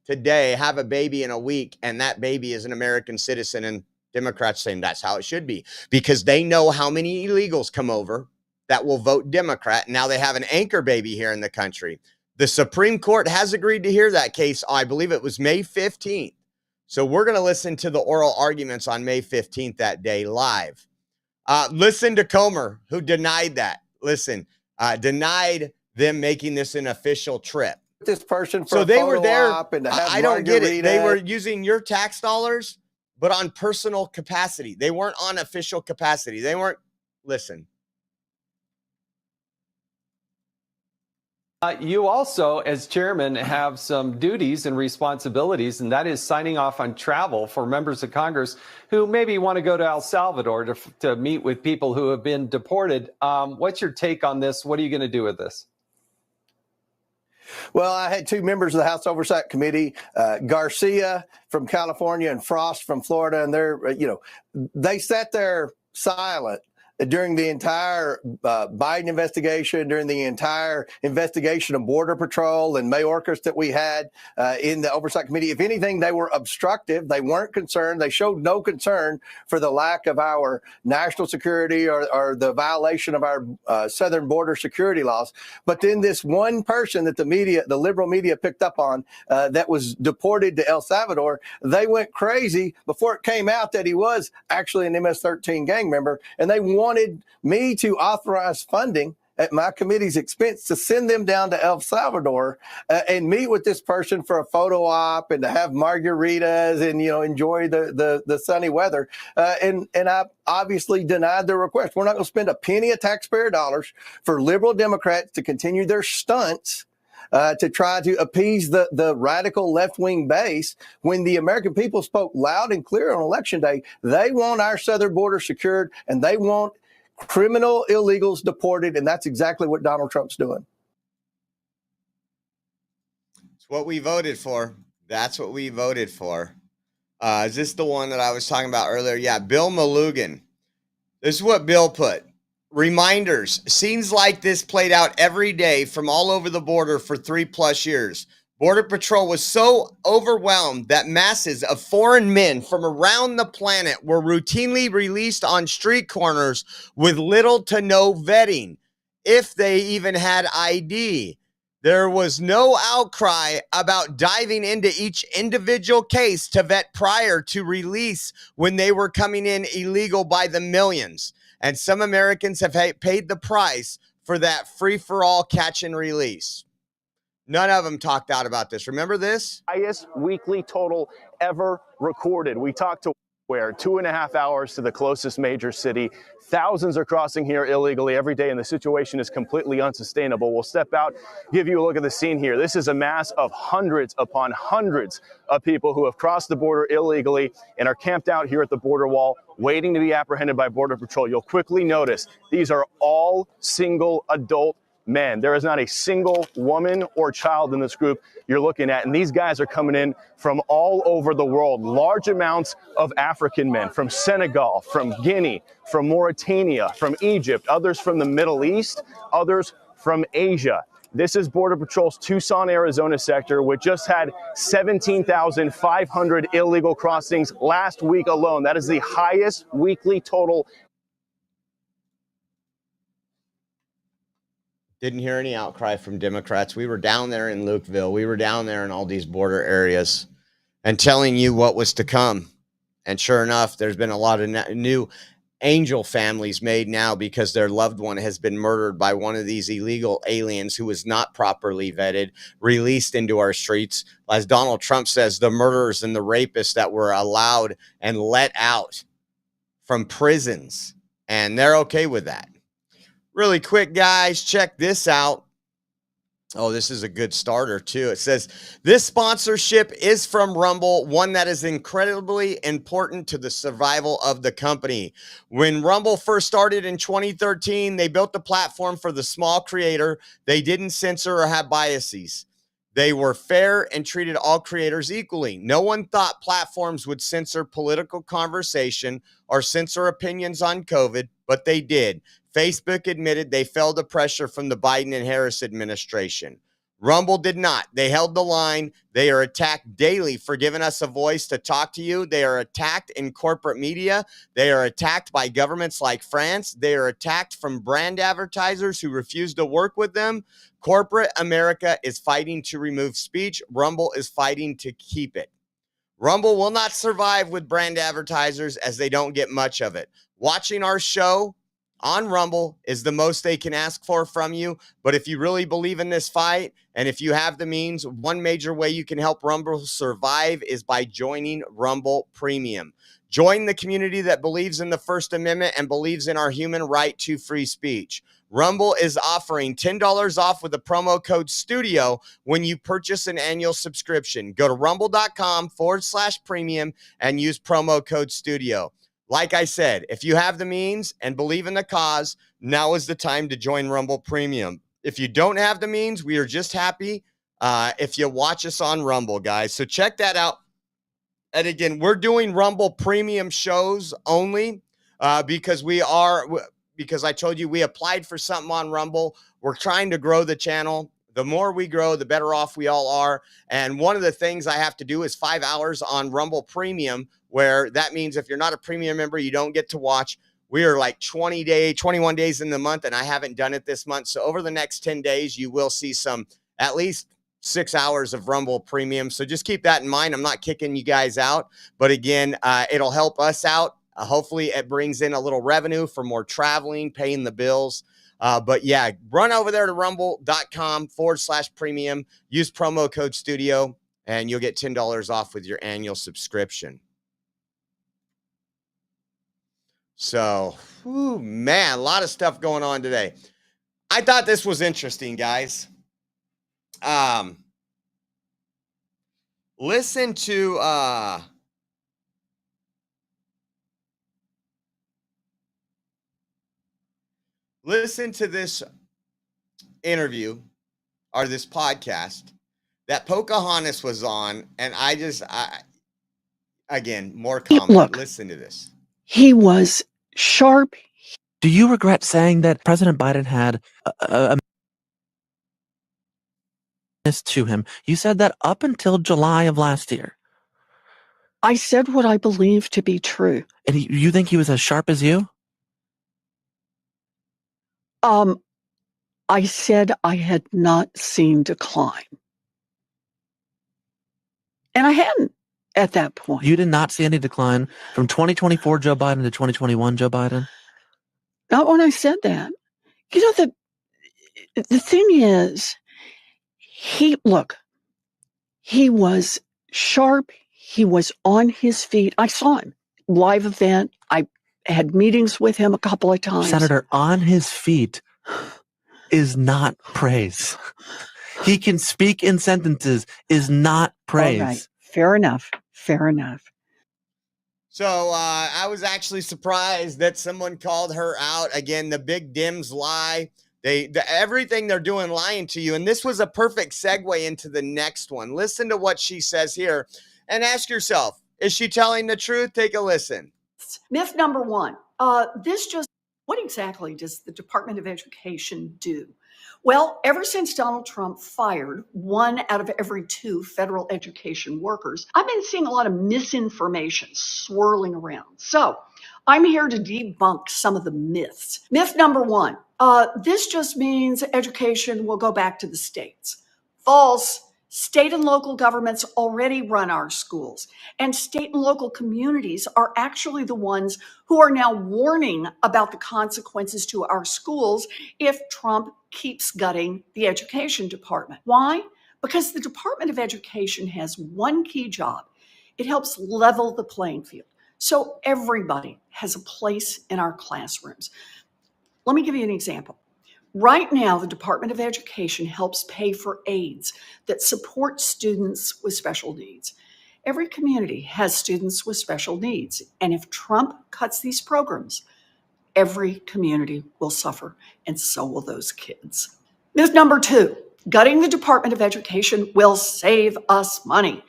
today, have a baby in a week, and that baby is an American citizen, and Democrats saying that's how it should be, because they know how many illegals come over that will vote Democrat. Now they have an anchor baby here in the country. The Supreme Court has agreed to hear that case. I believe it was May 15th. So we're going to listen to the oral arguments on May 15th that day live. Listen to Comer, who denied that. Denied them making this an official trip. This person for so they were there. I don't get it. They were using your tax dollars, but on personal capacity. They weren't on official capacity. They weren't. Listen. You also, as chairman, have some duties and responsibilities, and that is signing off on travel for members of Congress who maybe want to go to El Salvador to meet with people who have been deported. What's your take on this? What are you going to do with this? Well, I had two members of the House Oversight Committee, Garcia from California and Frost from Florida, and they sat there silent during the entire Biden investigation, during the entire investigation of Border Patrol and Mayorkas that we had in the Oversight Committee. If anything, they were obstructive. They weren't concerned. They showed no concern for the lack of our national security or the violation of our southern border security laws. But then this one person that the liberal media picked up on that was deported to El Salvador, they went crazy before it came out that he was actually an MS-13 gang member, and they wanted me to authorize funding at my committee's expense to send them down to El Salvador and meet with this person for a photo op and to have margaritas and enjoy the sunny weather. And I obviously denied their request. We're not going to spend a penny of taxpayer dollars for liberal Democrats to continue their stunts to try to appease the radical left-wing base when the American people spoke loud and clear on Election Day. They want our southern border secured, and they want criminal illegals deported, and that's exactly what Donald Trump's doing. It's what we voted for. That's what we voted for. Is this the one that I was talking about earlier? Yeah, Bill Malugan. This is what Bill put. Reminders. Scenes like this played out every day from all over the border for 3+ years. Border Patrol was so overwhelmed that masses of foreign men from around the planet were routinely released on street corners with little to no vetting, if they even had ID. There was no outcry about diving into each individual case to vet prior to release when they were coming in illegal by the millions. And some Americans have paid the price for that free-for-all catch and release. None of them talked out about this. Remember this? Highest weekly total ever recorded. We talked to where 2.5 hours to the closest major city. Thousands are crossing here illegally every day, and the situation is completely unsustainable. We'll step out, give you a look at the scene here. This is a mass of hundreds upon hundreds of people who have crossed the border illegally and are camped out here at the border wall, waiting to be apprehended by Border Patrol. You'll quickly notice these are all single adult men. There is not a single woman or child in this group you're looking at. And these guys are coming in from all over the world. Large amounts of African men from Senegal, from Guinea, from Mauritania, from Egypt, others from the Middle East, others from Asia. This is Border Patrol's Tucson, Arizona sector, which just had 17,500 illegal crossings last week alone. That is the highest weekly total. Didn't hear any outcry from Democrats. We were down there in Lukeville. We were down there in all these border areas and telling you what was to come. And sure enough, there's been a lot of new angel families made now because their loved one has been murdered by one of these illegal aliens who was not properly vetted, released into our streets. As Donald Trump says, the murderers and the rapists that were allowed and let out from prisons. And they're okay with that. Really quick, guys, check this out. Oh, this is a good starter, too. It says, this sponsorship is from Rumble, one that is incredibly important to the survival of the company. When Rumble first started in 2013, they built the platform for the small creator. They didn't censor or have biases. They were fair and treated all creators equally. No one thought platforms would censor political conversation or censor opinions on COVID, but they did. Facebook admitted they fell to pressure from the Biden and Harris administration. Rumble did not. They held the line. They are attacked daily for giving us a voice to talk to you. They are attacked in corporate media. They are attacked by governments like France. They are attacked from brand advertisers who refuse to work with them. Corporate America is fighting to remove speech. Rumble is fighting to keep it. Rumble will not survive with brand advertisers as they don't get much of it. Watching our show on Rumble is the most they can ask for from you. But if you really believe in this fight, and if you have the means, one major way you can help Rumble survive is by joining Rumble Premium. Join the community that believes in the First Amendment and believes in our human right to free speech. Rumble is offering $10 off with the promo code STUDIO when you purchase an annual subscription. Go to rumble.com/premium and use promo code STUDIO. Like I said, if you have the means and believe in the cause, now is the time to join Rumble Premium. If you don't have the means, we are just happy if you watch us on Rumble, guys. So check that out. And again, we're doing Rumble Premium shows only because I told you we applied for something on Rumble. We're trying to grow the channel. The more we grow, the better off we all are. And one of the things I have to do is 5 hours on Rumble Premium, where that means if you're not a premium member, you don't get to watch. We are like 21 days in the month, and I haven't done it this month. So over the next 10 days, you will see some at least 6 hours of Rumble Premium. So just keep that in mind. I'm not kicking you guys out. But again, it'll help us out. Hopefully it brings in a little revenue for more traveling, paying the bills. But yeah, run over there to rumble.com/premium. Use promo code STUDIO, and you'll get $10 off with your annual subscription. So, man, a lot of stuff going on today. I thought this was interesting, guys. Listen to this interview or this podcast that Pocahontas was on, and again, more comment. Look, listen to this. He was sharp. Do you regret saying that President Biden had a To him. You said that up until July of last year. I said what I believe to be true. And you think he was as sharp as you? I said I had not seen decline. And I hadn't at that point. You did not see any decline from 2024 Joe Biden to 2021 Joe Biden? Not when I said that. You know, the thing is, he was sharp. He was on his feet. I saw him. Live event. I had meetings with him a couple of times. Senator, on his feet is not praise. He can speak in sentences is not praise. All right. Fair enough. Fair enough. So I was actually surprised that someone called her out. Again, the big Dems lie. Everything they're doing lying to you. And this was a perfect segue into the next one. Listen to what she says here and ask yourself, is she telling the truth? Take a listen. Myth number one, what exactly does the Department of Education do? Well, ever since Donald Trump fired 1 out of every 2 federal education workers, I've been seeing a lot of misinformation swirling around. So I'm here to debunk some of the myths. Myth number one, this just means education will go back to the states. False. State and local governments already run our schools, and state and local communities are actually the ones who are now warning about the consequences to our schools if Trump keeps gutting the education department. Why? Because the Department of Education has one key job. It helps level the playing field, so everybody has a place in our classrooms. Let me give you an example. Right now, the Department of Education helps pay for aids that support students with special needs. Every community has students with special needs, and if Trump cuts these programs, every community will suffer, and so will those kids. Myth number 2, gutting the Department of Education will save us money.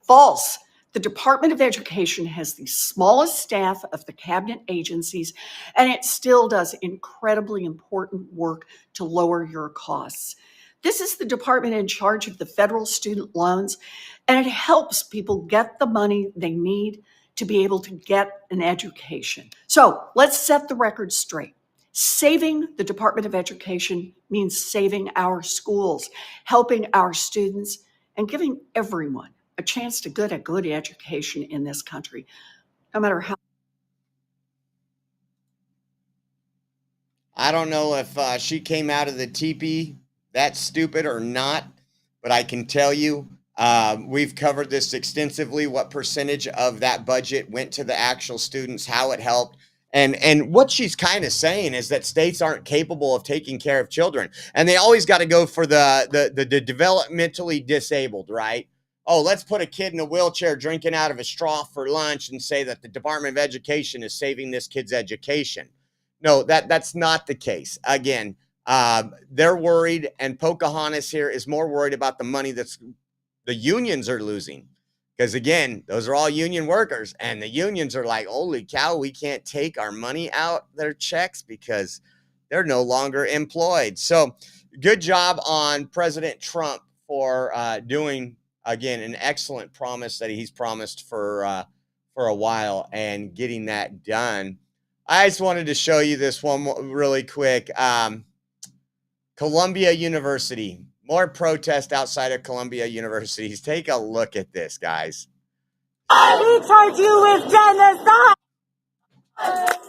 False. The Department of Education has the smallest staff of the cabinet agencies, and it still does incredibly important work to lower your costs. This is the department in charge of the federal student loans, and it helps people get the money they need to be able to get an education. So let's set the record straight. Saving the Department of Education means saving our schools, helping our students, and giving everyone a chance to get a good education in this country, no matter how. I don't know if she came out of the teepee that stupid or not, but I can tell you, we've covered this extensively, what percentage of that budget went to the actual students, how it helped. And what she's kind of saying is that states aren't capable of taking care of children. And they always got to go for the developmentally disabled, right? Oh, let's put a kid in a wheelchair drinking out of a straw for lunch and say that the Department of Education is saving this kid's education. No, that's not the case. Again, they're worried, and Pocahontas here is more worried about the money that's the unions are losing. Because again, those are all union workers, and the unions are like, holy cow, we can't take our money out their checks because they're no longer employed. So good job on President Trump for doing, again, an excellent promise that he's promised for a while and getting that done. I just wanted to show you this one really quick. Columbia University. More protest outside of Columbia Universities. Take a look at this, guys. We charge you with genocide.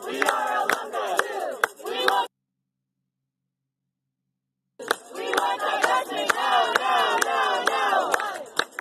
We are alumni too. We want our justice now, now, now, now.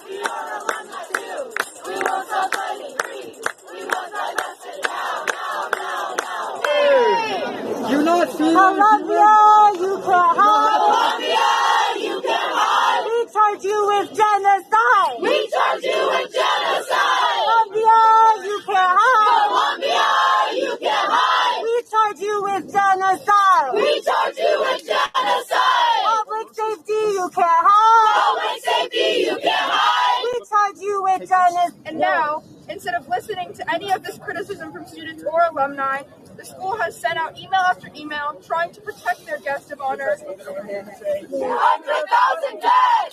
We are alumni too. We won't stop fighting free. We want our justice now, now, now, now. Hey. You're not feeling Columbia, you can't hide. Columbia, you can't hide. We charge you with genocide. We charge you with genocide. Columbia, you can't hide. Columbia, you can't hide. We charge you with genocide. We charge you with genocide. Public safety, you can't hide. Public safety, you can't hide. We charge you with genocide. And now, instead of listening to any of this criticism from students or alumni, the school has sent out email after email trying to protect their guest of honor. 100,000 dead!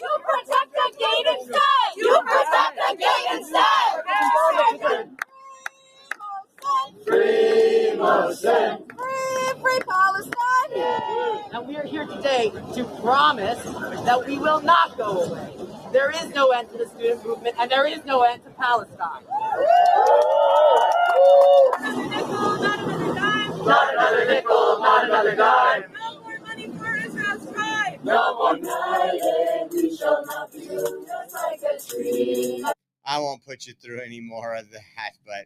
promise that we will not go away. There is no end to the student movement, and there is no end to Palestine. Not another nickel, not another dime. No more money for Israel's tribe. No more united, we shall not be just like a tree. I won't put you through any more of that, but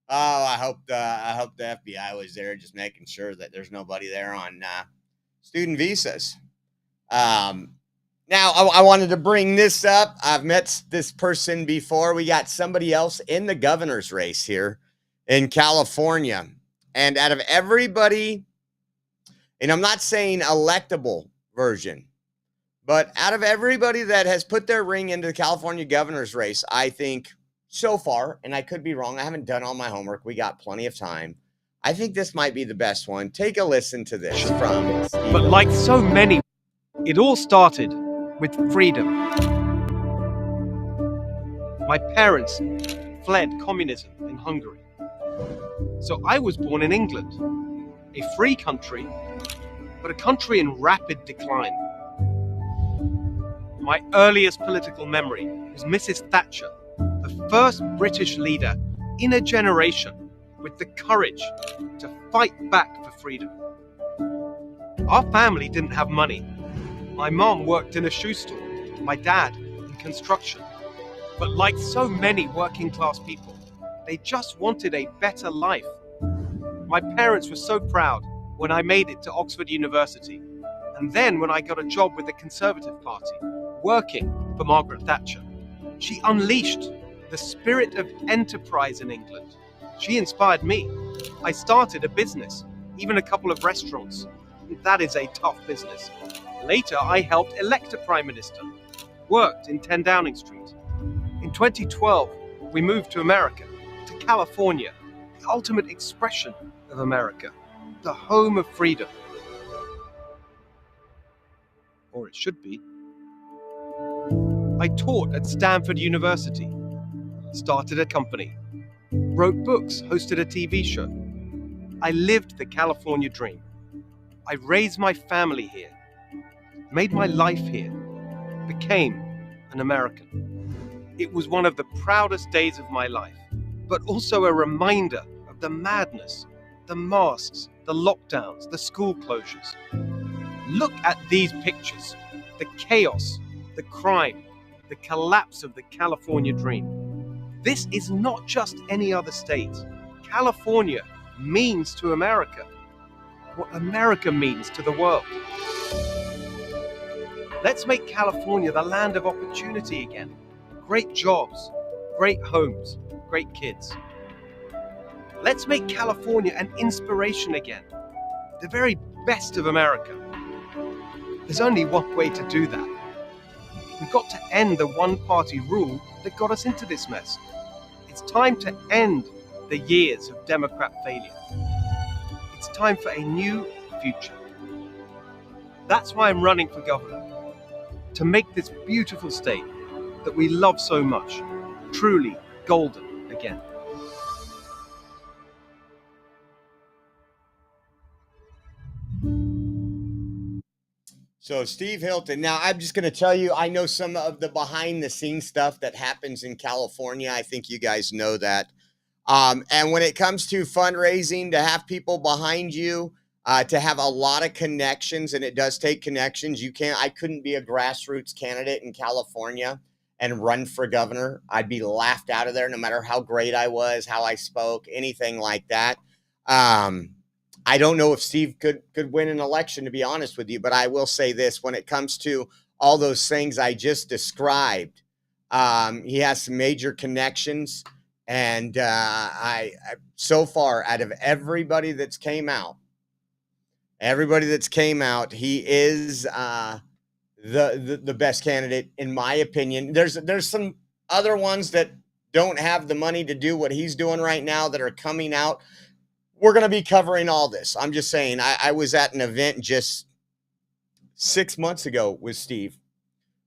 I hope the FBI was there, just making sure that there's nobody there on student visas. Now, I wanted to bring this up. I've met this person before. We got somebody else in the governor's race here in California. And out of everybody, and I'm not saying electable version, but out of everybody that has put their ring into the California governor's race, I think so far, and I could be wrong, I haven't done all my homework. We got plenty of time. I think this might be the best one. Take a listen to this from Steve. But like so many, it all started with freedom. My parents fled communism in Hungary. So I was born in England, a free country, but a country in rapid decline. My earliest political memory was Mrs. Thatcher, the first British leader in a generation with the courage to fight back for freedom. Our family didn't have money. My mom worked in a shoe store, my dad in construction. But like so many working class people, they just wanted a better life. My parents were so proud when I made it to Oxford University, and then when I got a job with the Conservative Party, working for Margaret Thatcher. She unleashed the spirit of enterprise in England. She inspired me. I started a business, even a couple of restaurants. That is a tough business. Later, I helped elect a prime minister, worked in 10 Downing Street. In 2012, we moved to America, to California, the ultimate expression of America, the home of freedom. Or it should be. I taught at Stanford University, started a company, wrote books, hosted a TV show. I lived the California dream. I raised my family here, made my life here, became an American. It was one of the proudest days of my life, but also a reminder of the madness, the masks, the lockdowns, the school closures. Look at these pictures, the chaos, the crime, the collapse of the California dream. This is not just any other state. California means to America what America means to the world. Let's make California the land of opportunity again. Great jobs, great homes, great kids. Let's make California an inspiration again. The very best of America. There's only one way to do that. We've got to end the one-party rule that got us into this mess. It's time to end the years of Democrat failure. It's time for a new future. That's why I'm running for governor. To make this beautiful state that we love so much truly golden again. So Steve Hilton. Now, I'm just going to tell you, I know some of the behind-the-scenes stuff that happens in California. I think you guys know that. And when it comes to fundraising, to have people behind you, to have a lot of connections, and it does take connections. I couldn't be a grassroots candidate in California and run for governor. I'd be laughed out of there no matter how great I was, how I spoke, anything like that. I don't know if Steve could win an election, to be honest with you, but I will say this. When it comes to all those things I just described, he has some major connections. And I so far, out of everybody that's came out, he is the best candidate, in my opinion. There's some other ones that don't have the money to do what he's doing right now that are coming out. We're going to be covering all this. I'm just saying, I was at an event just 6 months ago with Steve,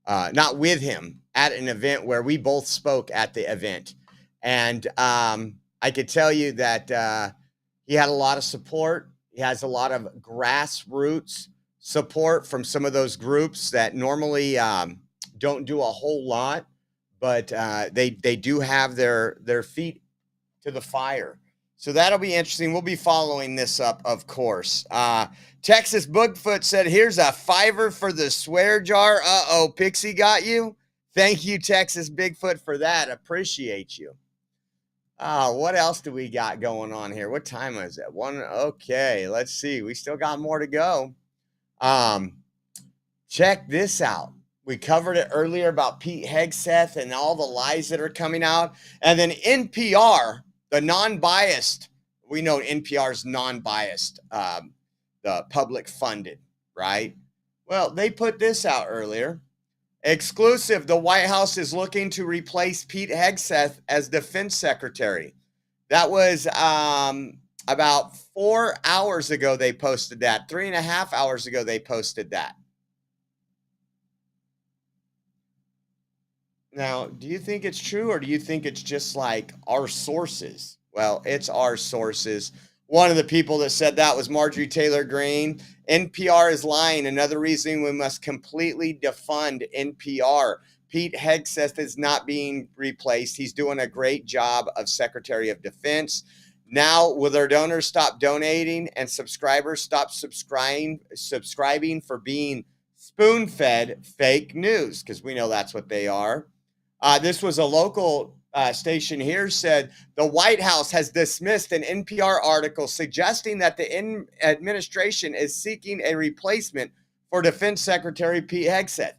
not with him, at an event where we both spoke at the event. And I could tell you that he had a lot of support. He has a lot of grassroots support from some of those groups that normally don't do a whole lot, but they do have their feet to the fire. So that'll be interesting. We'll be following this up, of course. Texas Bigfoot said, here's a $5 for the swear jar. Uh-oh, Pixie got you. Thank you, Texas Bigfoot, for that. Appreciate you. What else do we got going on here? What time is it? Okay, let's see. We still got more to go. Check this out. We covered it earlier about Pete Hegseth and all the lies that are coming out. And then NPR, the non-biased, we know NPR's non-biased, the public funded, right? Well, they put this out earlier. Exclusive, the White House is looking to replace Pete Hegseth as defense secretary. That was about 4 hours ago they posted that. 3.5 hours ago they posted that. Now, do you think it's true, or do you think it's just like our sources? Well, it's our sources. One of the people that said that was Marjorie Taylor Greene. NPR is lying. Another reason we must completely defund NPR. Pete Hegseth is not being replaced. He's doing a great job of Secretary of Defense. Now, will their donors stop donating and subscribers stop subscribing for being spoon-fed fake news? Because we know that's what they are. This was a local station here said the White House has dismissed an NPR article suggesting that the administration is seeking a replacement for Defense Secretary Pete Hegseth.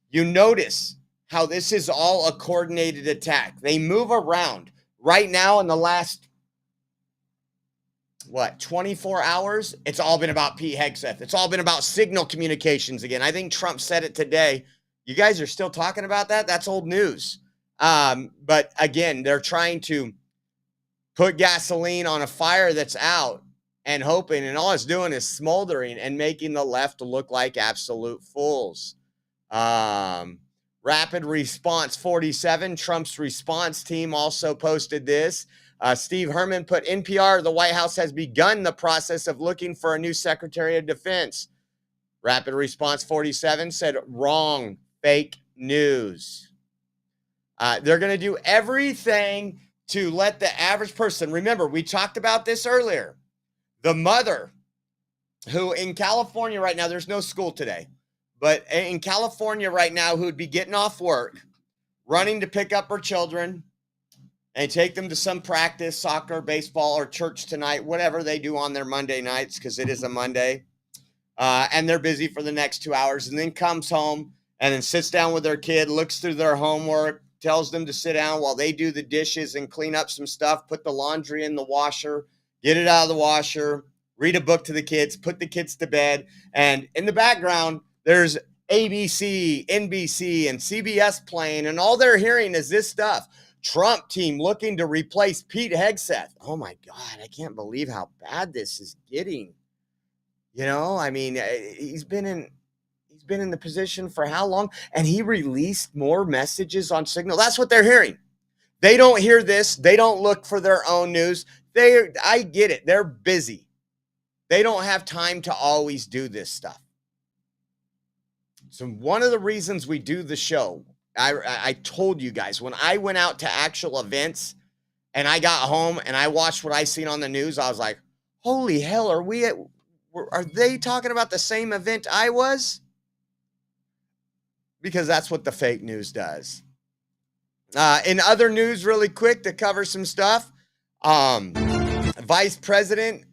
You notice how this is all a coordinated attack. They move around. Right now in the last, 24 hours, it's all been about Pete Hegseth. It's all been about signal communications again. I think Trump said it today. You guys are still talking about that? That's old news. But again, they're trying to put gasoline on a fire that's out and hoping, and all it's doing is smoldering and making the left look like absolute fools. Rapid Response 47, Trump's response team also posted this. Steve Herman put NPR, the White House has begun the process of looking for a new Secretary of Defense. Rapid Response 47 said, wrong, fake news. They're going to do everything to let the average person, remember, we talked about this earlier. The mother who in California right now, there's no school today, but in California right now, who would be getting off work, running to pick up her children and take them to some practice, soccer, baseball, or church tonight, whatever they do on their Monday nights, because it is a Monday. And they're busy for the next 2 hours, and then comes home and then sits down with their kid, looks through their homework, tells them to sit down while they do the dishes and clean up some stuff, put the laundry in the washer, get it out of the washer, read a book to the kids, put the kids to bed. And in the background, there's ABC, NBC, and CBS playing, and all they're hearing is this stuff. Trump team looking to replace Pete Hegseth. Oh my God, I can't believe how bad this is getting. You know, I mean, he's been in the position for how long? And he released more messages on Signal. That's what they're hearing. They don't hear this. They don't look for their own news. I get it. They're busy. They don't have time to always do this stuff. So one of the reasons we do the show, I told you guys, when I went out to actual events and I got home and I watched what I seen on the news, I was like, holy hell, are they talking about the same event I was? Because that's what the fake news does. In other news, really quick to cover some stuff, Vice President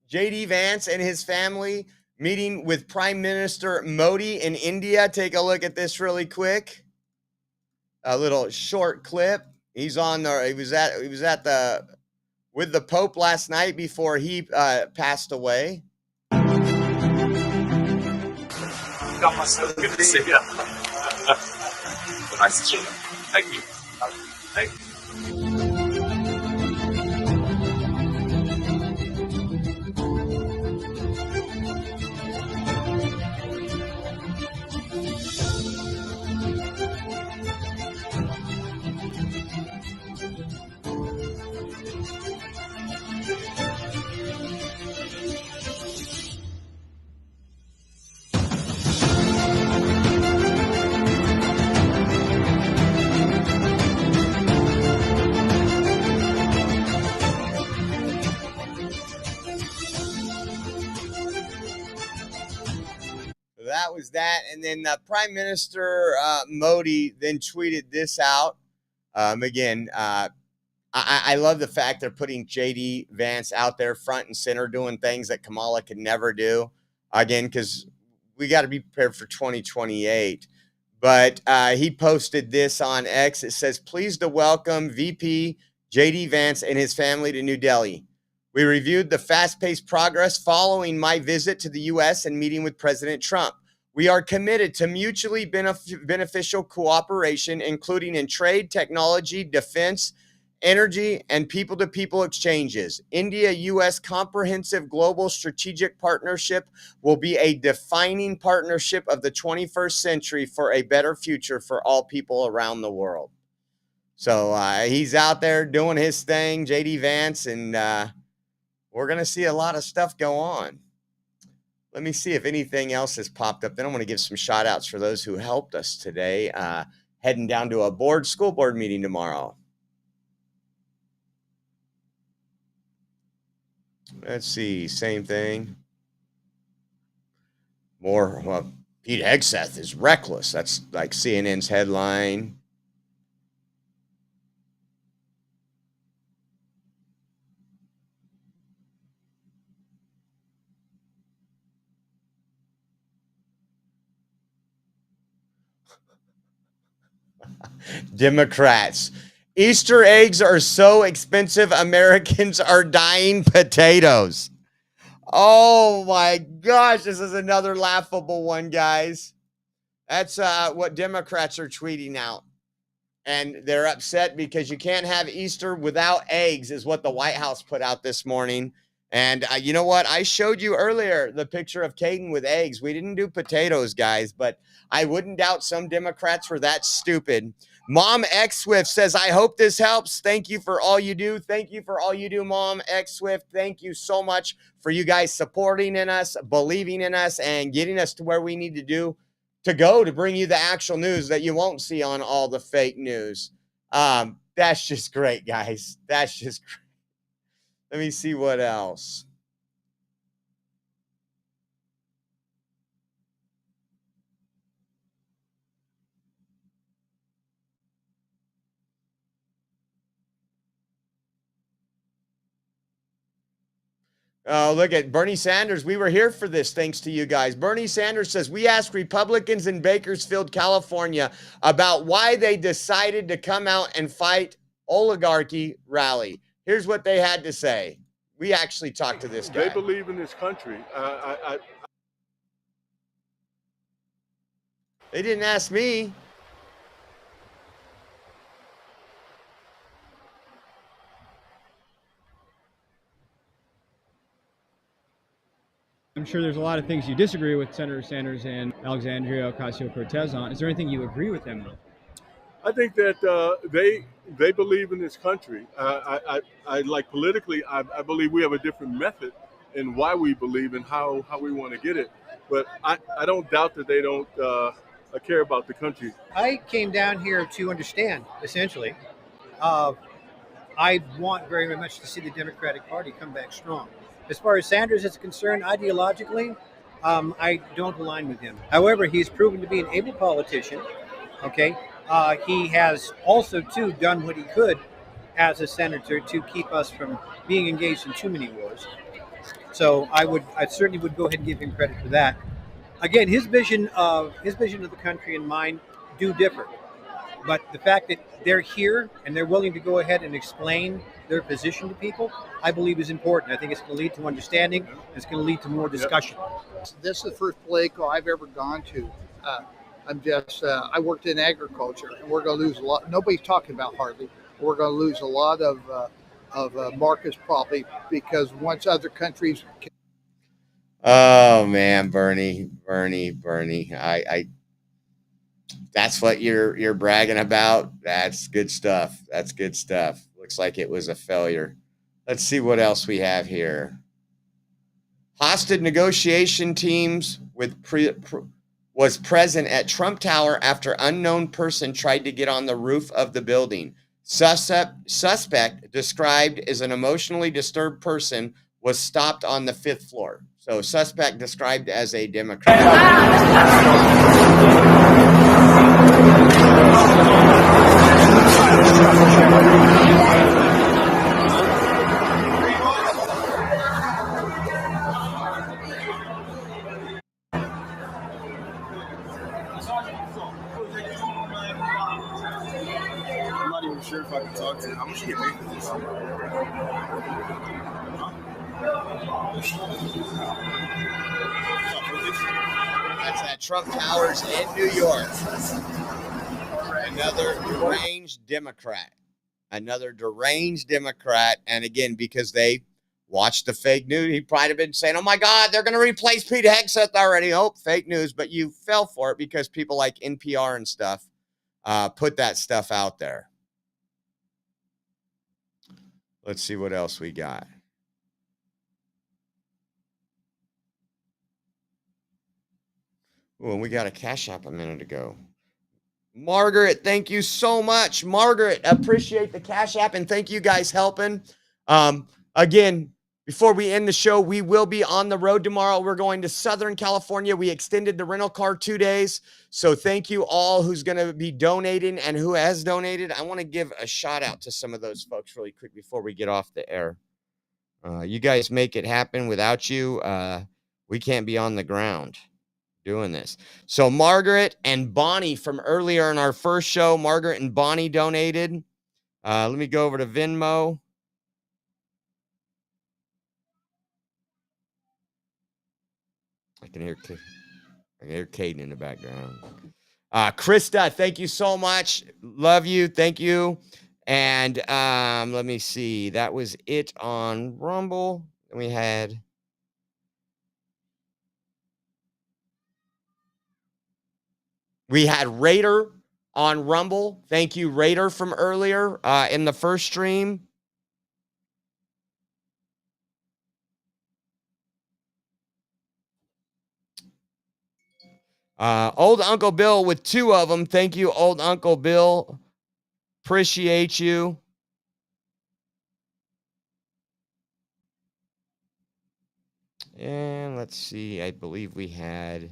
J.D. Vance and his family meeting with Prime Minister Modi in India. Take a look at this really quick. A little short clip. He was with the Pope last night before he passed away. Good to see you. Nice to see you. Thank you. Thank you. was that. And then Prime Minister Modi then tweeted this out. I love the fact they're putting J.D. Vance out there front and center doing things that Kamala could never do. Again, because we got to be prepared for 2028. But he posted this on X. It says, pleased to welcome VP J.D. Vance and his family to New Delhi. We reviewed the fast-paced progress following my visit to the U.S. and meeting with President Trump. We are committed to mutually beneficial cooperation, including in trade, technology, defense, energy, and people-to-people exchanges. India-U.S. Comprehensive Global Strategic Partnership will be a defining partnership of the 21st century for a better future for all people around the world. So he's out there doing his thing, J.D. Vance, and we're going to see a lot of stuff go on. Let me see if anything else has popped up. Then I'm going to give some shout outs for those who helped us today. Heading down to a school board meeting tomorrow. Let's see, same thing. More, well, Pete Hegseth is reckless. That's like CNN's headline. Democrats. Easter eggs are so expensive, Americans are dying potatoes. Oh my gosh, this is another laughable one, guys. That's what Democrats are tweeting out. And they're upset because you can't have Easter without eggs, is what the White House put out this morning. And you know what? I showed you earlier the picture of Caden with eggs. We didn't do potatoes, guys, but I wouldn't doubt some Democrats were that stupid. Mom X Swift says, I hope this helps. Thank you for all you do. Thank you for all you do, Mom X Swift. Thank you so much for you guys supporting in us, believing in us, and getting us to where we need to go to bring you the actual news that you won't see on all the fake news. That's just great, guys. That's just great. Let me see what else. Oh, look at Bernie Sanders. We were here for this thanks to you guys. Bernie Sanders says, we asked Republicans in Bakersfield, California about why they decided to come out and fight oligarchy rally. Here's what they had to say. We actually talked to this guy. They believe in this country. They didn't ask me. I'm sure there's a lot of things you disagree with Senator Sanders and Alexandria Ocasio-Cortez on. Is there anything you agree with them on? I think that they believe in this country. I like politically, I believe we have a different method in why we believe and how we want to get it. But I don't doubt that they don't care about the country. I came down here to understand, essentially. I want very much to see the Democratic Party come back strong. As far as Sanders is concerned, ideologically, I don't align with him. However, he's proven to be an able politician. Okay, he has also too done what he could as a senator to keep us from being engaged in too many wars. So I certainly would go ahead and give him credit for that. Again, his vision of the country and mine do differ. But the fact that they're here and they're willing to go ahead and explain their position to people, I believe is important. I think it's going to lead to understanding. It's going to lead to more discussion. This is the first political I've ever gone to. I worked in agriculture, and we're going to lose a lot. Nobody's talking about hardly. We're going to lose a lot of markets probably because once other countries. Oh man, Bernie. That's what you're bragging about. That's good stuff. Looks like it was a failure. Let's see what else we have here. Hostage negotiation teams was present at Trump Tower after unknown person tried to get on the roof of the building. Suspect described as an emotionally disturbed person was stopped on the 5th floor. So suspect described as a Democrat. I'm not even sure if I can talk to him. How much do you get paid for this? That's at Trump Towers in New York. Another deranged Democrat. Another deranged Democrat. And again, because they watched the fake news, he probably have been saying, oh my God, they're going to replace Pete Hegseth already. Oh, fake news. But you fell for it because people like NPR and stuff put that stuff out there. Let's see what else we got. Oh, and we got a Cash App a minute ago. Margaret, thank you so much. Margaret, appreciate the Cash App, and thank you guys helping. Again, before we end the show, we will be on the road tomorrow. We're going to Southern California. We extended the rental car 2 days. So thank you all who's going to be donating and who has donated. I want to give a shout out to some of those folks really quick before we get off the air. You guys make it happen. Without you, we can't be on the ground doing this. So Margaret and Bonnie from earlier in our first show, Margaret and Bonnie donated. Let me go over to Venmo. I can hear Caden in the background. Krista, thank you so much. Love you. Thank you. And let me see. That was it on Rumble. We had Raider on Rumble. Thank you, Raider, from earlier in the first stream. Old Uncle Bill with 2 of them. Thank you, Old Uncle Bill. Appreciate you. And let's see. I believe we had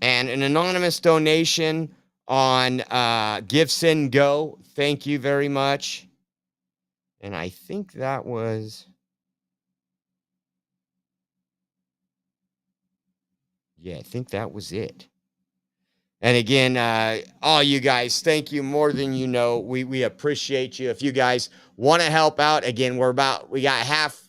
and an anonymous donation on GiveSendGo. Thank you very much. And I think that was... yeah, I think that was it. And again, all you guys, thank you more than you know. We appreciate you. If you guys want to help out, again, we got half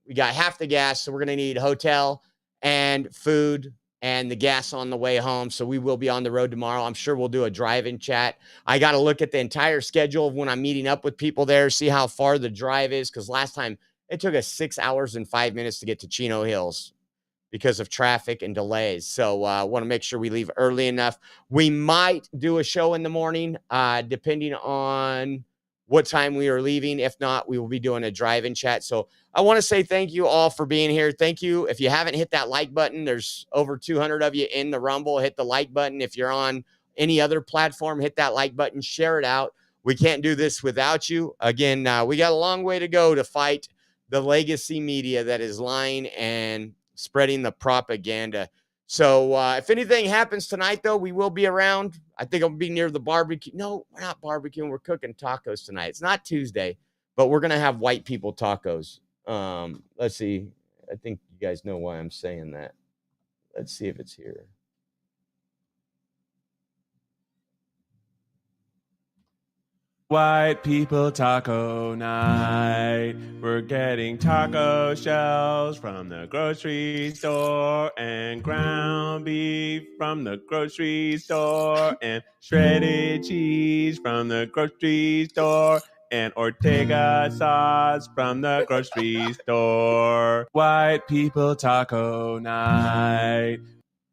the gas, so we're going to need hotel and food and the gas on the way home. So we will be on the road tomorrow. I'm sure we'll do a drive-in chat. I got to look at the entire schedule of when I'm meeting up with people there, see how far the drive is, because last time it took us 6 hours and 5 minutes to get to Chino Hills because of traffic and delays. So I want to make sure we leave early enough. We might do a show in the morning, depending on what time we are leaving. If not, we will be doing a drive-in chat. So I want to say thank you all for being here. Thank you. If you haven't hit that like button, there's over 200 of you in the Rumble. Hit the like button. If you're on any other platform, hit that like button, share it out. We can't do this without you. Again, we got a long way to go to fight the legacy media that is lying and spreading the propaganda. So if anything happens tonight, though, we will be around. I think I'll be near the barbecue. No, we're not barbecuing. We're cooking tacos tonight. It's not Tuesday, but we're going to have white people tacos. Let's see. I think you guys know why I'm saying that. Let's see if it's here. White people taco night. We're getting taco shells from the grocery store and ground beef from the grocery store and shredded cheese from the grocery store and Ortega sauce from the grocery store. White people taco night.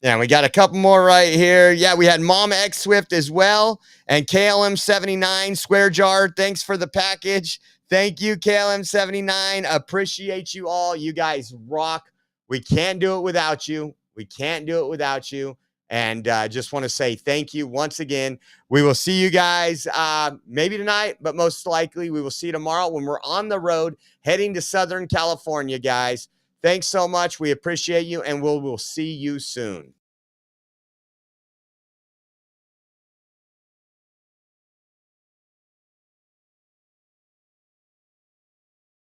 Yeah, we got a couple more right here. Yeah, we had Mom X Swift as well. And KLM79 Square Jar, thanks for the package. Thank you, KLM79. Appreciate you all. You guys rock. We can't do it without you. We can't do it without you. And just want to say thank you once again. We will see you guys maybe tonight, but most likely we will see you tomorrow when we're on the road heading to Southern California, guys. Thanks so much. We appreciate you, and we'll see you soon.